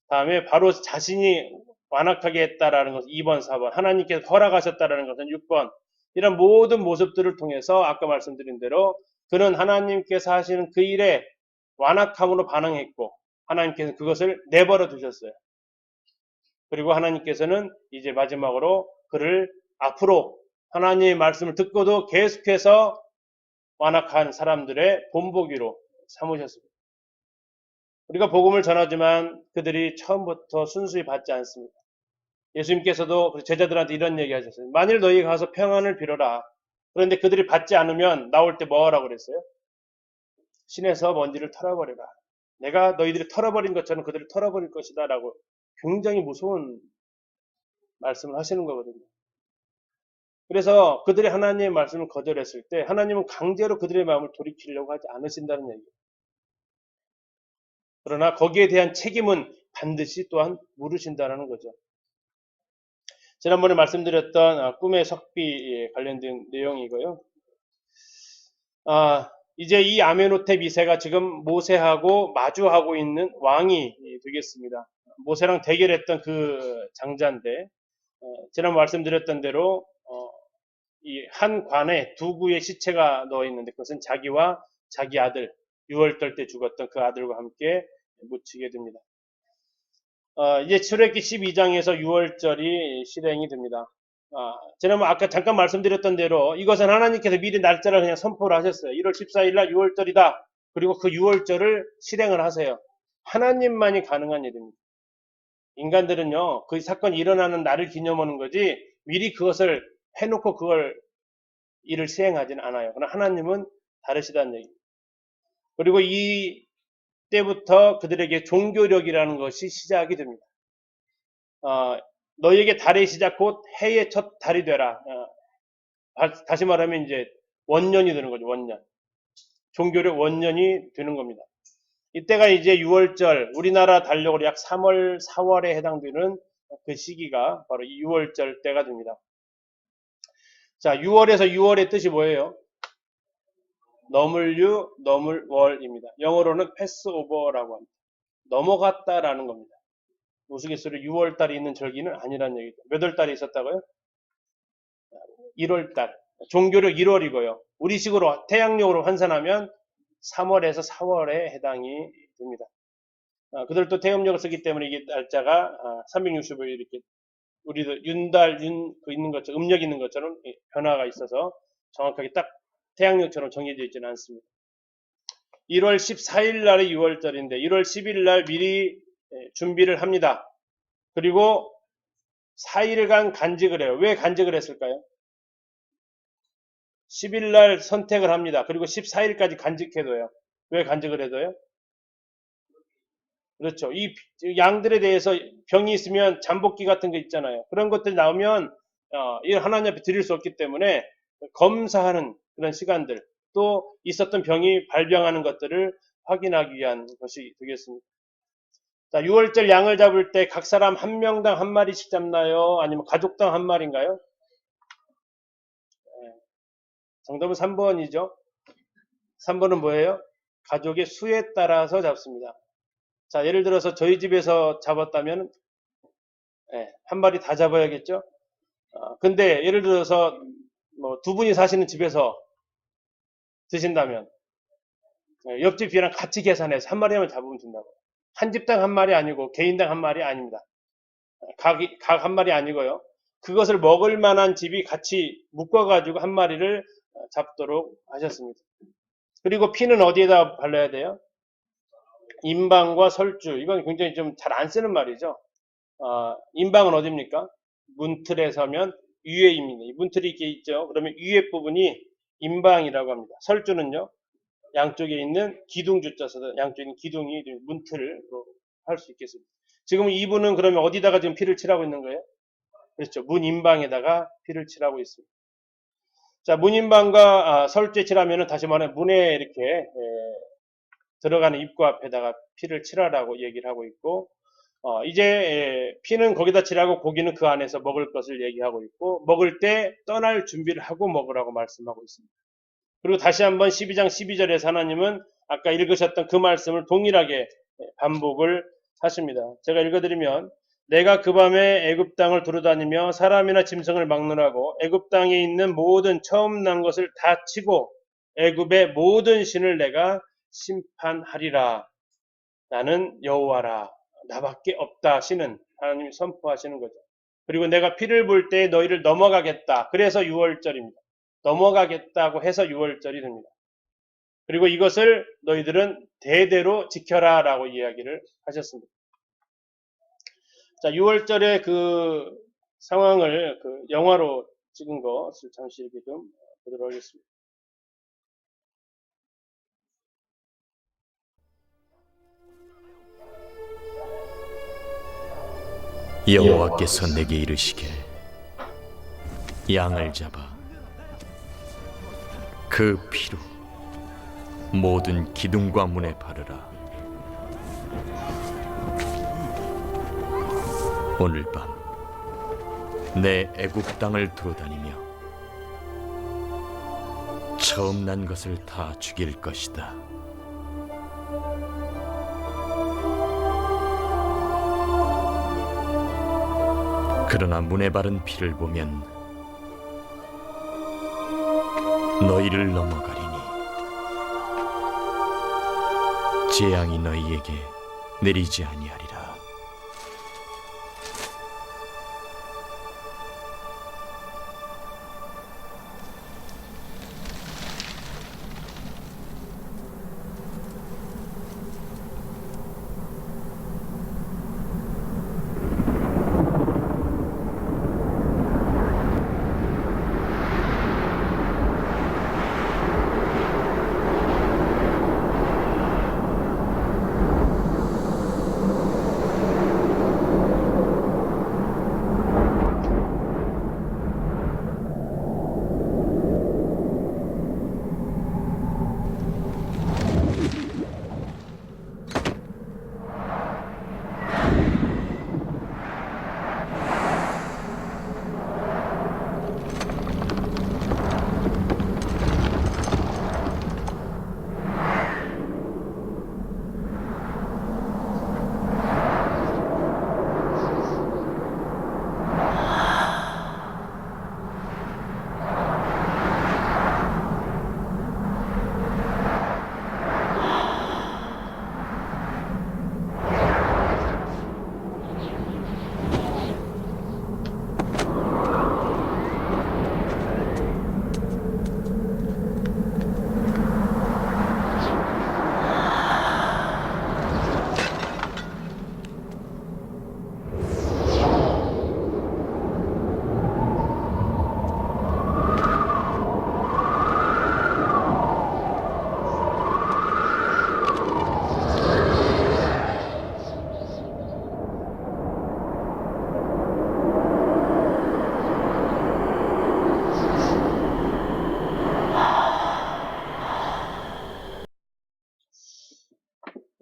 다음에 바로 자신이 완악하게 했다라는 것은 2번, 4번, 하나님께서 허락하셨다라는 것은 6번. 이런 모든 모습들을 통해서 아까 말씀드린 대로 그는 하나님께서 하시는 그 일에 완악함으로 반응했고 하나님께서 그것을 내버려 두셨어요. 그리고 하나님께서는 이제 마지막으로 그를 앞으로 하나님의 말씀을 듣고도 계속해서 완악한 사람들의 본보기로 삼으셨습니다. 우리가 복음을 전하지만 그들이 처음부터 순수히 받지 않습니다. 예수님께서도 제자들한테 이런 얘기 하셨어요. 만일 너희가 가서 평안을 빌어라. 그런데 그들이 받지 않으면 나올 때 뭐 하라고 그랬어요? 신에서 먼지를 털어버려라. 내가 너희들이 털어버린 것처럼 그들을 털어버릴 것이다 라고 굉장히 무서운 말씀을 하시는 거거든요. 그래서 그들이 하나님의 말씀을 거절했을 때 하나님은 강제로 그들의 마음을 돌이키려고 하지 않으신다는 얘기예요. 그러나 거기에 대한 책임은 반드시 또한 물으신다는 거죠. 지난번에 말씀드렸던 꿈의 석비에 관련된 내용이고요. 이제 이 아메노테 2세가 지금 모세하고 마주하고 있는 왕이 되겠습니다. 모세랑 대결했던 그 장자인데, 지난번 말씀드렸던 대로 이 한 관에 두 구의 시체가 넣어 있는데 그것은 자기와 자기 아들, 6월달 때 죽었던 그 아들과 함께 묻히게 됩니다. 이제 출애굽기 12장에서 6월절이 실행이 됩니다. 지난번 아까 잠깐 말씀드렸던 대로 이것은 하나님께서 미리 날짜를 그냥 선포를 하셨어요. 1월 14일 날 6월절이다. 그리고 그 6월절을 실행을 하세요. 하나님만이 가능한 일입니다. 인간들은요, 그 사건이 일어나는 날을 기념하는 거지 미리 그것을 해놓고 그걸 일을 시행하지는 않아요. 그러나 하나님은 다르시다는 얘기입니다. 그리고 이 때부터 그들에게 종교력이라는 것이 시작이 됩니다. 너에게 달의 시작 곧 해의 첫 달이 되라. 다시 말하면 이제 원년이 되는 거죠. 원년. 종교력 원년이 되는 겁니다. 이때가 이제 6월절, 우리나라 달력으로 약 3월, 4월에 해당되는 그 시기가 바로 6월절 때가 됩니다. 자, 6월에서 6월의 뜻이 뭐예요? 넘을유, 넘을월입니다. 영어로는 패스오버라고 합니다. 넘어갔다라는 겁니다. 우스갯소리 6월달이 있는 절기는 아니라는 얘기죠. 몇 월달이 있었다고요? 1월달. 종교력 1월이고요. 우리식으로 태양력으로 환산하면 3월에서 4월에 해당이 됩니다. 그들도 태음력을 쓰기 때문에 이게 날짜가 365일 이렇게 우리도 윤달, 있는 것처럼 음력 있는 것처럼 변화가 있어서 정확하게 딱 태양력처럼 정해져 있지는 않습니다. 1월 14일 날이 6월절인데 1월 10일 날 미리 준비를 합니다. 그리고 4일간 간직을 해요. 왜 간직을 했을까요? 10일 날 선택을 합니다. 그리고 14일까지 간직해둬요. 왜 간직을 해둬요? 그렇죠. 이 양들에 대해서 병이 있으면 잠복기 같은 거 있잖아요. 그런 것들이 나오면 이 하나님 앞에 드릴 수 없기 때문에 검사하는 그런 시간들, 또 있었던 병이 발병하는 것들을 확인하기 위한 것이 되겠습니다. 자, 6월절 양을 잡을 때 각 사람 한 명당 한 마리씩 잡나요? 아니면 가족당 한 마리인가요? 정답은 3번이죠. 3번은 뭐예요? 가족의 수에 따라서 잡습니다. 자, 예를 들어서 저희 집에서 잡았다면 한 마리 다 잡아야겠죠? 근데 예를 들어서 뭐 두 분이 사시는 집에서 드신다면 옆집이랑 같이 계산해서 한 마리만 잡으면 된다고. 한 집당 한 마리 아니고 개인당 한 마리 아닙니다. 각 한 마리 아니고요. 그것을 먹을 만한 집이 같이 묶어가지고 한 마리를 잡도록 하셨습니다. 그리고 피는 어디에다 발라야 돼요? 임방과 설주. 이건 굉장히 좀 잘 안 쓰는 말이죠. 임방은 어디입니까? 문틀에 서면 위에입니다. 이 문틀이 이렇게 있죠. 그러면 위에 부분이 임방이라고 합니다. 설주는요, 양쪽에 있는 기둥주자 써서 양쪽에 있는 기둥이 문틀로 할 수 있겠습니다. 지금 이분은 그러면 어디다가 지금 피를 칠하고 있는 거예요? 그렇죠. 문임방에다가 피를 칠하고 있습니다. 자, 문임방과 설주에 칠하면은 다시 말해 문에 이렇게 들어가는 입구 앞에다가 피를 칠하라고 얘기를 하고 있고, 이제 피는 거기다 칠하고 고기는 그 안에서 먹을 것을 얘기하고 있고, 먹을 때 떠날 준비를 하고 먹으라고 말씀하고 있습니다. 그리고 다시 한번 12장 12절에서 하나님은 아까 읽으셨던 그 말씀을 동일하게 반복을 하십니다. 제가 읽어드리면, 내가 그 밤에 애굽 땅을 두루다니며 사람이나 짐승을 막느라고 애굽 땅에 있는 모든 처음 난 것을 다 치고 애굽의 모든 신을 내가 심판하리라. 나는 여호와라. 나밖에 없다. 신은 하나님이 선포하시는 거죠. 그리고 내가 피를 볼 때 너희를 넘어가겠다. 그래서 6월절입니다. 넘어가겠다고 해서 6월절이 됩니다. 그리고 이것을 너희들은 대대로 지켜라 라고 이야기를 하셨습니다. 자, 6월절의 그 상황을 그 영화로 찍은 것을 잠시 이렇게 좀 보도록 하겠습니다.
여호와께서 내게 이르시되 양을 잡아 그 피로 모든 기둥과 문에 바르라. 오늘 밤 내 애굽 땅을 돌아다니며 처음 난 것을 다 죽일 것이다. 그러나 문에 바른 피를 보면 너희를 넘어가리니 재앙이 너희에게 내리지 아니하리라.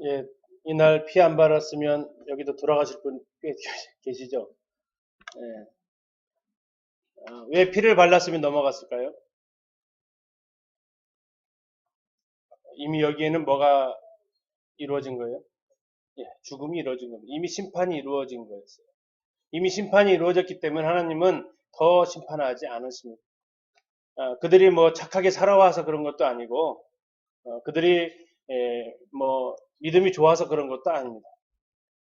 예, 이날 피 안 발랐으면 여기도 돌아가실 분 꽤 계시죠? 예. 왜 피를 발랐으면 넘어갔을까요? 이미 여기에는 뭐가 이루어진 거예요? 예, 죽음이 이루어진 겁니다. 이미 심판이 이루어진 거였어요. 이미 심판이 이루어졌기 때문에 하나님은 더 심판하지 않으십니다. 그들이 뭐 착하게 살아와서 그런 것도 아니고, 그들이 뭐 믿음이 좋아서 그런 것도 아닙니다.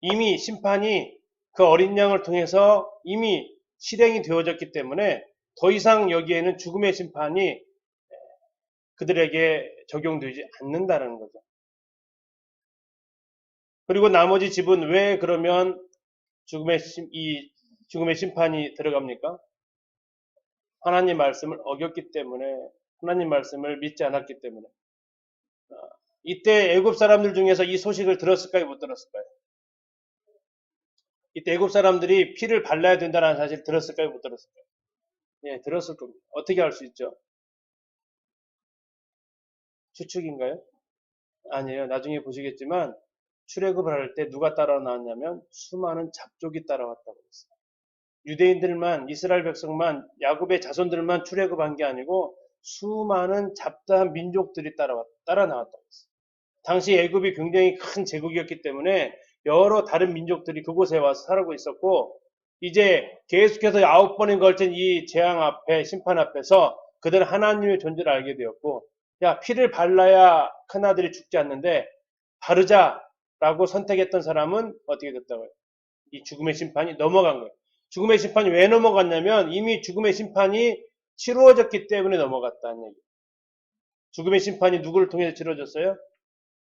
이미 심판이 그 어린 양을 통해서 이미 실행이 되어졌기 때문에 더 이상 여기에는 죽음의 심판이 그들에게 적용되지 않는다는 거죠. 그리고 나머지 집은 왜 그러면 죽음의 심판이 들어갑니까? 하나님 말씀을 어겼기 때문에, 하나님 말씀을 믿지 않았기 때문에. 이때 애굽 사람들 중에서 이 소식을 들었을까요? 못 들었을까요? 이때 애굽 사람들이 피를 발라야 된다는 사실 들었을까요? 못 들었을까요? 예, 들었을 겁니다. 어떻게 알 수 있죠? 추측인가요? 아니에요. 나중에 보시겠지만 출애굽을 할 때 누가 따라 나왔냐면 수많은 잡족이 따라왔다고 했어요. 유대인들만, 이스라엘 백성만, 야곱의 자손들만 출애굽한 게 아니고 수많은 잡다한 민족들이 따라 나왔다고 했어요. 당시 애굽이 굉장히 큰 제국이었기 때문에 여러 다른 민족들이 그곳에 와서 살고 있었고, 이제 계속해서 9번에 걸친 이 재앙 앞에, 심판 앞에서 그들은 하나님의 존재를 알게 되었고, 야, 피를 발라야 큰아들이 죽지 않는데 바르자라고 선택했던 사람은 어떻게 됐다고요? 이 죽음의 심판이 넘어간 거예요. 죽음의 심판이 왜 넘어갔냐면 이미 죽음의 심판이 치루어졌기 때문에 넘어갔다는 얘기예요. 죽음의 심판이 누구를 통해서 치러졌어요?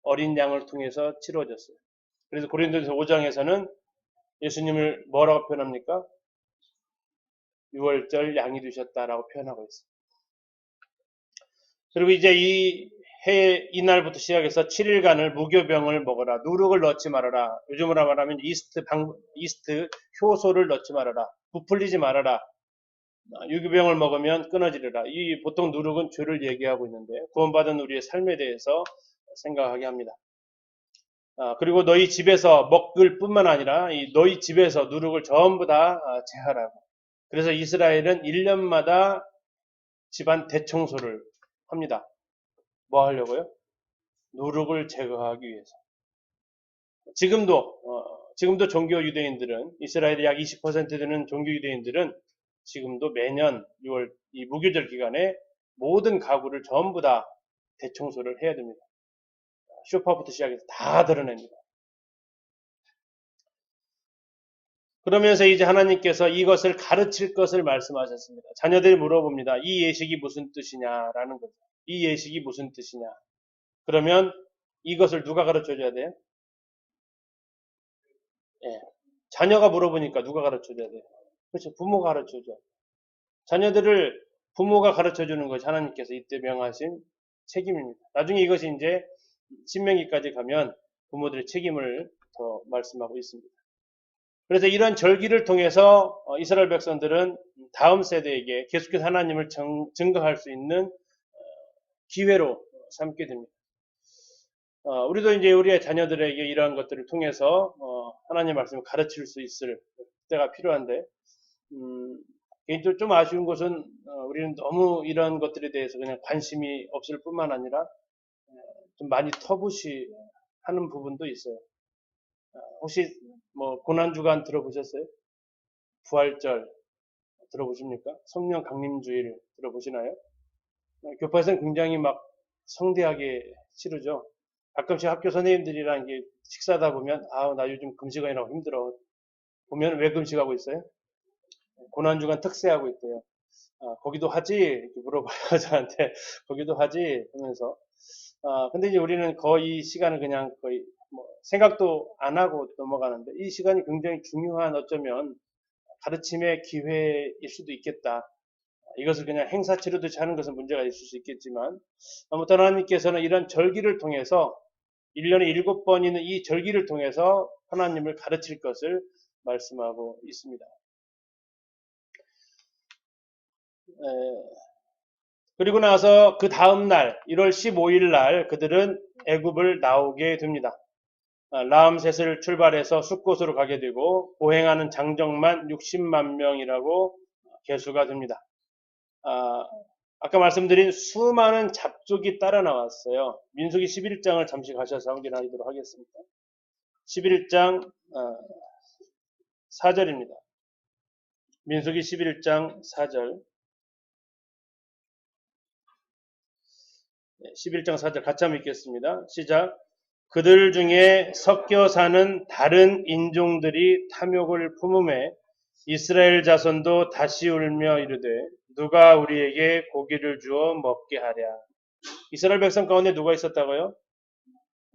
어린 양을 통해서 치러졌어요. 그래서 고린도전서 5장에서는 예수님을 뭐라고 표현합니까? 유월절 양이 되셨다라고 표현하고 있어요. 그리고 이제 이날부터 시작해서 7일간을 무교병을 먹어라. 누룩을 넣지 말아라. 요즘으로 말하면 이스트 효소를 넣지 말아라. 부풀리지 말아라. 유교병을 먹으면 끊어지리라. 이 보통 누룩은 죄를 얘기하고 있는데 구원받은 우리의 삶에 대해서 생각하게 합니다. 그리고 너희 집에서 먹을 뿐만 아니라 너희 집에서 누룩을 전부 다 제하라고. 그래서 이스라엘은 1년마다 집안 대청소를 합니다. 뭐 하려고요? 누룩을 제거하기 위해서. 지금도 종교 유대인들은, 이스라엘의 약 20% 되는 종교 유대인들은 지금도 매년 6월 이 무교절 기간에 모든 가구를 전부 다 대청소를 해야 됩니다. 쇼파부터 시작해서 다 드러냅니다. 그러면서 이제 하나님께서 이것을 가르칠 것을 말씀하셨습니다. 자녀들이 물어봅니다. 이 예식이 무슨 뜻이냐라는 거죠. 이 예식이 무슨 뜻이냐. 그러면 이것을 누가 가르쳐줘야 돼요? 예. 자녀가 물어보니까 누가 가르쳐줘야 돼요? 그렇죠. 부모가 가르쳐줘. 자녀들을 부모가 가르쳐주는 것이 하나님께서 이때 명하신 책임입니다. 나중에 이것이 이제 신명기까지 가면 부모들의 책임을 더 말씀하고 있습니다. 그래서 이런 절기를 통해서 이스라엘 백성들은 다음 세대에게 계속해서 하나님을 증거할 수 있는 기회로 삼게 됩니다. 우리도 이제 우리의 자녀들에게 이러한 것들을 통해서 하나님의 말씀을 가르칠 수 있을 때가 필요한데 개인적으로 좀 아쉬운 것은 우리는 너무 이런 것들에 대해서 그냥 관심이 없을 뿐만 아니라 좀 많이 터부시하는 부분도 있어요. 혹시 뭐 고난주간 들어보셨어요? 부활절 들어보십니까? 성령 강림주일 들어보시나요? 교파에서는 굉장히 막 성대하게 치르죠. 가끔씩 학교 선생님들이랑 이게 식사하다 보면 나 요즘 금식하느라고 힘들어. 보면 왜 금식하고 있어요? 고난주간 특세하고 있대요. 거기도 하지? 이렇게 물어봐요, 저한테. 거기도 하지? 하면서. 근데 이제 우리는 거의 시간을 그냥 거의 뭐 생각도 안 하고 넘어가는데 이 시간이 굉장히 중요한 어쩌면 가르침의 기회일 수도 있겠다. 이것을 그냥 행사 치르듯이 하는 것은 문제가 있을 수 있겠지만 아무튼 하나님께서는 이런 절기를 통해서 1년에 7번 있는 이 절기를 통해서 하나님을 가르칠 것을 말씀하고 있습니다. 그리고 나서 그 다음 날 1월 15일 날 그들은 애굽을 나오게 됩니다. 라암셋을 출발해서 숫곳으로 가게 되고 보행하는 장정만 60만 명이라고 계수가 됩니다. 아까 말씀드린 수많은 잡족이 따라 나왔어요. 민수기 11장을 잠시 가셔서 확인하도록 하겠습니다. 11장 4절입니다. 민수기 11장 4절. 11장 4절 같이 한번 읽겠습니다. 시작. 그들 중에 섞여 사는 다른 인종들이 탐욕을 품음에 이스라엘 자손도 다시 울며 이르되 누가 우리에게 고기를 주어 먹게 하랴. 이스라엘 백성 가운데 누가 있었다고요?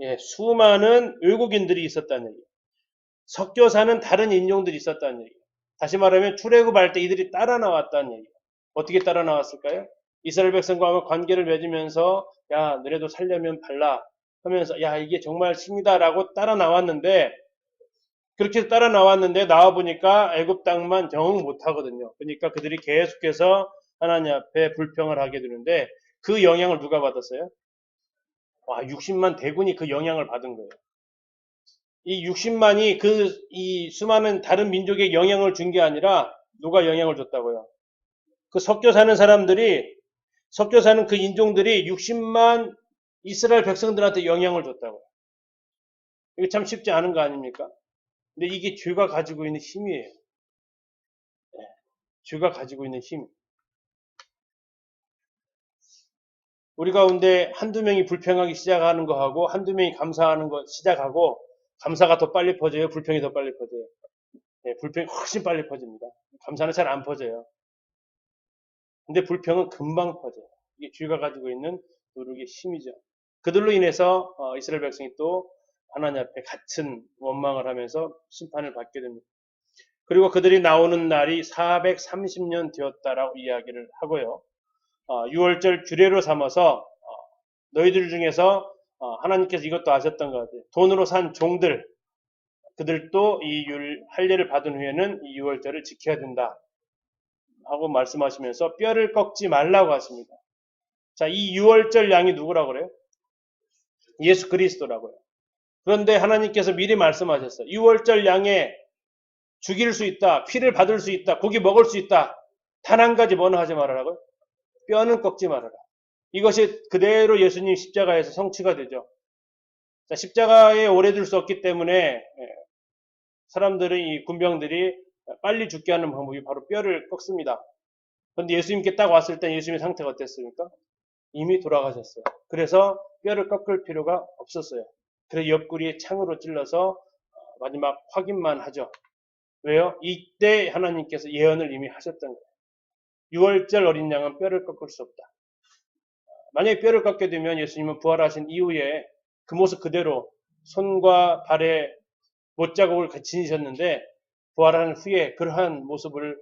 예, 수많은 외국인들이 있었다는 얘기예요. 섞여 사는 다른 인종들이 있었다는 얘기예요. 다시 말하면 출애굽할 때 이들이 따라 나왔다는 얘기예요. 어떻게 따라 나왔을까요? 이스라엘 백성과 관계를 맺으면서 야 너네도 살려면 발라 하면서 야 이게 정말 신이다라고 따라 나왔는데 그렇게 따라 나왔는데 나와 보니까 애굽 땅만 적응 못 하거든요. 그러니까 그들이 계속해서 하나님 앞에 불평을 하게 되는데 그 영향을 누가 받았어요? 60만 대군이 그 영향을 받은 거예요. 이 60만이 이 수많은 다른 민족에 영향을 준 게 아니라 누가 영향을 줬다고요? 그 섞여 사는 그 인종들이 60만 이스라엘 백성들한테 영향을 줬다고요. 이게 참 쉽지 않은 거 아닙니까? 근데 이게 죄가 가지고 있는 힘이에요. 네, 죄가 가지고 있는 힘. 우리 가운데 한두 명이 불평하기 시작하는 거하고 한두 명이 감사하는 거 시작하고 감사가 더 빨리 퍼져요? 불평이 더 빨리 퍼져요? 네, 불평이 훨씬 빨리 퍼집니다. 감사는 잘 안 퍼져요. 근데 불평은 금방 퍼져요. 이게 죄가 가지고 있는 누룩의 힘이죠. 그들로 인해서 이스라엘 백성이 또 하나님 앞에 같은 원망을 하면서 심판을 받게 됩니다. 그리고 그들이 나오는 날이 430년 되었다라고 이야기를 하고요. 6월절 규례로 삼아서 너희들 중에서 하나님께서 이것도 아셨던 것 같아요. 돈으로 산 종들 그들도 이 할례를 받은 후에는 이 6월절을 지켜야 된다 하고 말씀하시면서 뼈를 꺾지 말라고 하십니다. 자, 이 6월절 양이 누구라고 그래요? 예수 그리스도라고요. 그런데 하나님께서 미리 말씀하셨어요. 유월절 양에 죽일 수 있다. 피를 받을 수 있다. 고기 먹을 수 있다. 단 한 가지 뭐는 하지 말아라고요? 뼈는 꺾지 말아라. 이것이 그대로 예수님 십자가에서 성취가 되죠. 자, 십자가에 오래 둘 수 없기 때문에 사람들은 이 군병들이 빨리 죽게 하는 방법이 바로 뼈를 꺾습니다. 그런데 예수님께 딱 왔을 때 예수님의 상태가 어땠습니까? 이미 돌아가셨어요. 그래서 뼈를 꺾을 필요가 없었어요. 그래서 옆구리에 창으로 찔러서 마지막 확인만 하죠. 왜요? 이때 하나님께서 예언을 이미 하셨던 거예요. 6월절 어린 양은 뼈를 꺾을 수 없다. 만약에 뼈를 꺾게 되면 예수님은 부활하신 이후에 그 모습 그대로 손과 발에 못자국을 지니셨는데 부활한 후에 그러한 모습을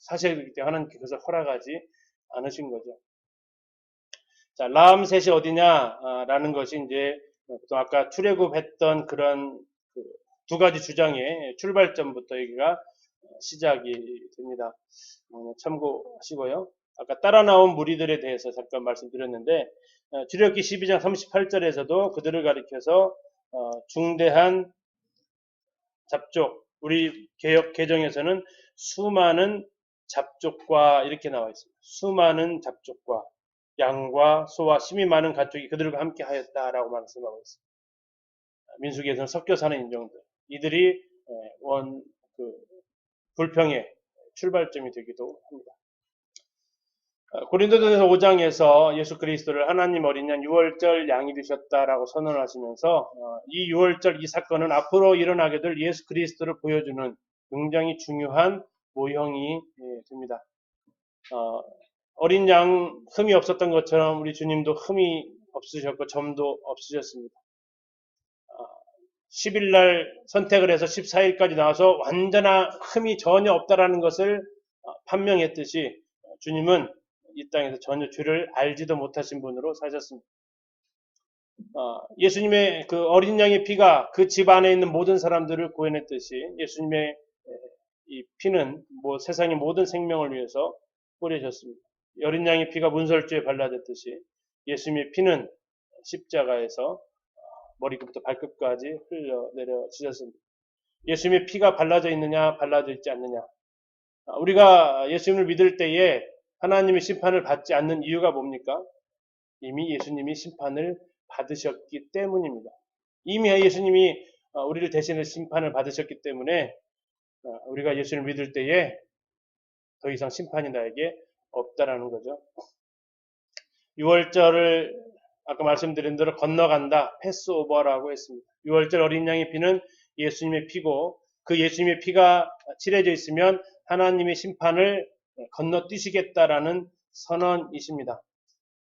사셔야 되기 때문에 하나님께서 허락하지 않으신 거죠. 자, 라암셋이 어디냐라는 것이 이제 또 아까 출애굽했던 그런 두 가지 주장의 출발점부터 여기가 시작이 됩니다. 참고하시고요. 아까 따라 나온 무리들에 대해서 잠깐 말씀드렸는데 출애굽기 12장 38절에서도 그들을 가리켜서 중대한 잡족, 우리 개역 개정에서는 수많은 잡족과 이렇게 나와 있습니다. 수많은 잡족과 양과 소와 심이 많은 가축이 그들과 함께 하였다라고 말씀하고 있습니다. 민수기에서는 섞여 사는 인종들, 이들이 불평의 출발점이 되기도 합니다. 고린도전서 5장에서 예수 그리스도를 하나님 어린 양 유월절 양이 되셨다라고 선언을 하시면서 이 유월절 이 사건은 앞으로 일어나게 될 예수 그리스도를 보여주는 굉장히 중요한 모형이 됩니다. 어린 양 흠이 없었던 것처럼 우리 주님도 흠이 없으셨고 점도 없으셨습니다. 10일 날 선택을 해서 14일까지 나와서 완전한 흠이 전혀 없다라는 것을 판명했듯이 주님은 이 땅에서 전혀 죄를 알지도 못하신 분으로 사셨습니다. 예수님의 그 어린 양의 피가 그 집 안에 있는 모든 사람들을 구원했듯이 예수님의 이 피는 세상의 모든 생명을 위해서 뿌려졌습니다. 어린 양의 피가 문설주에 발라졌듯이 예수님의 피는 십자가에서 머리끝부터 발끝까지 흘러내려지셨습니다. 예수님의 피가 발라져 있느냐 발라져 있지 않느냐. 우리가 예수님을 믿을 때에 하나님의 심판을 받지 않는 이유가 뭡니까? 이미 예수님이 심판을 받으셨기 때문입니다. 이미 예수님이 우리를 대신해 심판을 받으셨기 때문에 우리가 예수님을 믿을 때에 더 이상 심판이 나에게 없다라는 거죠. 6월절을 아까 말씀드린 대로 건너간다, 패스오버라고 했습니다. 6월절 어린 양의 피는 예수님의 피고 그 예수님의 피가 칠해져 있으면 하나님의 심판을 건너뛰시겠다라는 선언이십니다.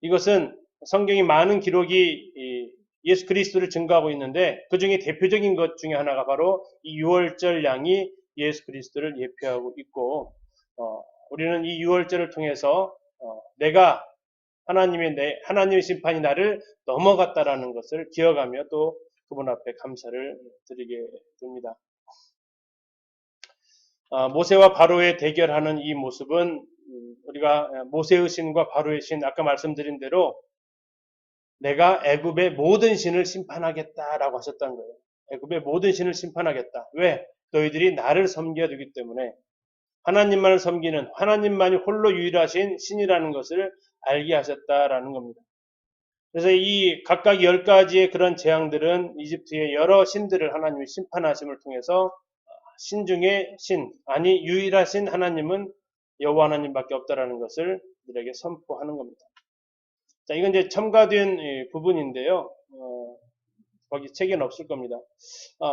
이것은 성경이 많은 기록이 예수 그리스도를 증거하고 있는데 그 중에 대표적인 것 중에 하나가 바로 이 6월절 양이 예수 그리스도를 예표하고 있고 우리는 이 6월절을 통해서 내가 하나님의 심판이 나를 넘어갔다라는 것을 기억하며 또 그분 앞에 감사를 드리게 됩니다. 모세와 바로의 대결하는 이 모습은 우리가 모세의 신과 바로의 신 아까 말씀드린 대로 내가 애굽의 모든 신을 심판하겠다라고 하셨다는 거예요. 애굽의 모든 신을 심판하겠다. 왜? 너희들이 나를 섬겨야 되기 때문에 하나님만을 섬기는 하나님만이 홀로 유일하신 신이라는 것을 알게 하셨다라는 겁니다. 그래서 이 각각 10가지의 그런 재앙들은 이집트의 여러 신들을 하나님이 심판하심을 통해서 신 중에 신, 아니 유일하신 하나님은 여호와 하나님밖에 없다라는 것을 우리에게 선포하는 겁니다. 자, 이건 이제 첨가된 부분인데요. 거기 책에는 없을 겁니다.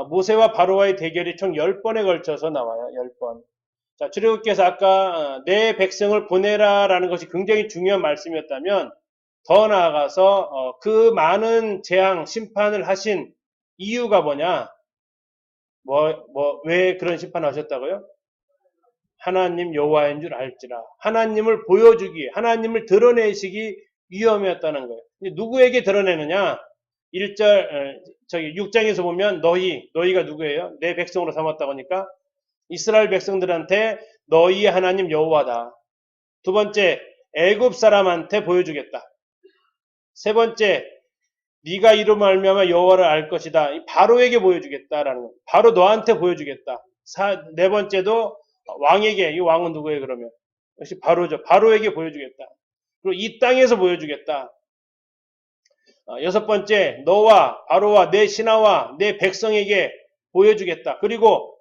모세와 바로와의 대결이 총 10번에 걸쳐서 나와요. 10번. 자, 출애굽기에서 아까 내 백성을 보내라라는 것이 굉장히 중요한 말씀이었다면 더 나아가서 그 많은 재앙, 심판을 하신 이유가 뭐냐? 왜 그런 심판을 하셨다고요? 하나님 여호와인 줄 알지라. 하나님을 보여주기, 하나님을 드러내시기 위함이었다는 거예요. 누구에게 드러내느냐? 6장에서 보면 너희가 누구예요? 내 백성으로 삼았다고 하니까 이스라엘 백성들한테 너희의 하나님 여호와다. 두 번째, 애굽 사람한테 보여주겠다. 세 번째, 네가 이로 말미암아 여호와를 알 것이다. 이 바로에게 보여주겠다라는 거. 바로 너한테 보여주겠다. 네 번째도 왕에게, 이 왕은 누구예요 그러면? 역시 바로죠. 바로에게 보여주겠다. 그리고 이 땅에서 보여주겠다. 여섯 번째, 너와 바로와 내 신하와 내 백성에게 보여주겠다. 그리고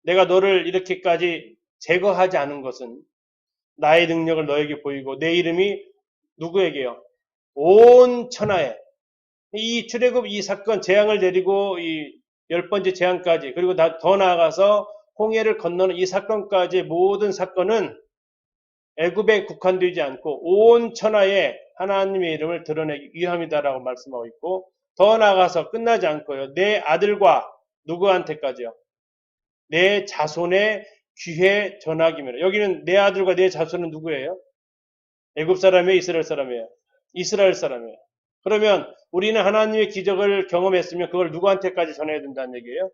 내가 너를 이렇게까지 제거하지 않은 것은 나의 능력을 너에게 보이고 내 이름이 누구에게요? 온 천하에. 이 출애굽 이 사건 재앙을 내리고 이 열 번째 재앙까지 그리고 더 나아가서 홍해를 건너는 이 사건까지 모든 사건은 애굽에 국한되지 않고 온 천하에 하나님의 이름을 드러내기 위함이다라고 말씀하고 있고 더 나아가서 끝나지 않고요. 내 아들과 누구한테까지요? 내 자손의 귀에 전하기입니다. 여기는 내 아들과 내 자손은 누구예요? 애굽 사람이에요? 이스라엘 사람이에요? 이스라엘 사람이에요. 그러면 우리는 하나님의 기적을 경험했으면 그걸 누구한테까지 전해야 된다는 얘기예요?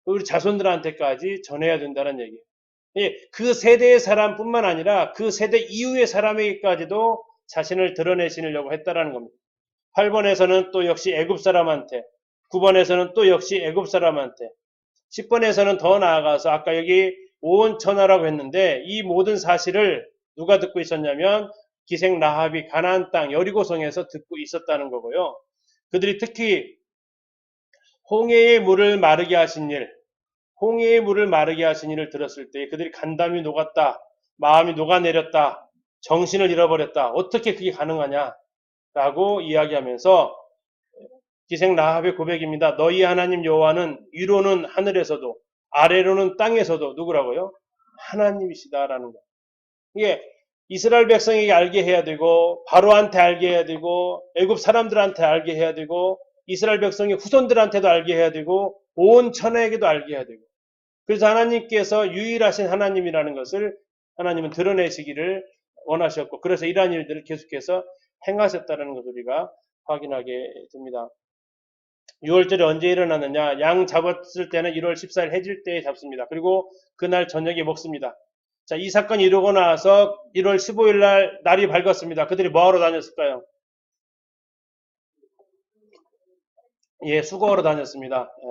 우리 자손들한테까지 전해야 된다는 얘기예요. 그 세대의 사람뿐만 아니라 그 세대 이후의 사람에게까지도 자신을 드러내시려고 했다라는 겁니다. 8번에서는 또 역시 애굽 사람한테, 9번에서는 또 역시 애굽 사람한테, 10번에서는 더 나아가서 아까 여기 온 천하라고 했는데 이 모든 사실을 누가 듣고 있었냐면 기생 라합이 가나안 땅 여리고성에서 듣고 있었다는 거고요. 그들이 특히 홍해의 물을 마르게 하신 일, 홍해의 물을 마르게 하신 일을 들었을 때 그들이 간담이 녹았다, 마음이 녹아내렸다, 정신을 잃어버렸다. 어떻게 그게 가능하냐? 라고 이야기하면서 기생 라합의 고백입니다. 너희 하나님 여호와는 위로는 하늘에서도 아래로는 땅에서도 누구라고요? 하나님이시다라는 거. 이게 이스라엘 백성에게 알게 해야 되고 바로한테 알게 해야 되고 애굽 사람들한테 알게 해야 되고 이스라엘 백성의 후손들한테도 알게 해야 되고 온 천하에게도 알게 해야 되고 그래서 하나님께서 유일하신 하나님이라는 것을 하나님은 드러내시기를 원하셨고 그래서 이러한 일들을 계속해서 행하셨다는 것을 우리가 확인하게 됩니다. 6월절이 언제 일어나느냐? 양 잡았을 때는 1월 14일 해질 때에 잡습니다. 그리고 그날 저녁에 먹습니다. 자, 이 사건이 이루고 나서 1월 15일 날 날이 밝았습니다. 그들이 뭐하러 다녔을까요? 예, 수거하러 다녔습니다. 예.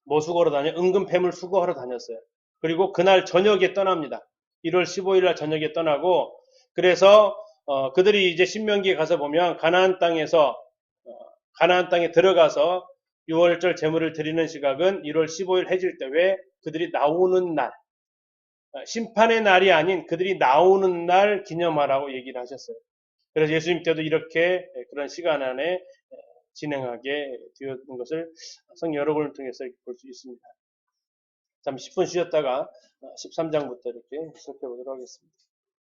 뭐 수거하러 다녀? 은금 폐물 수거하러 다녔어요. 그리고 그날 저녁에 떠납니다. 1월 15일 날 저녁에 떠나고 그래서 그들이 이제 신명기에 가서 보면 가나안 땅에서 가나안 땅에 들어가서 6월절 제물을 드리는 시각은 1월 15일 해질 때 왜 그들이 나오는 날 심판의 날이 아닌 그들이 나오는 날 기념하라고 얘기를 하셨어요. 그래서 예수님 때도 이렇게 그런 시간 안에 진행하게 되었던 것을 성경 여러 권을 통해서 볼 수 있습니다. 잠시 10분 쉬었다가 13장부터 이렇게 시작해 보도록 하겠습니다.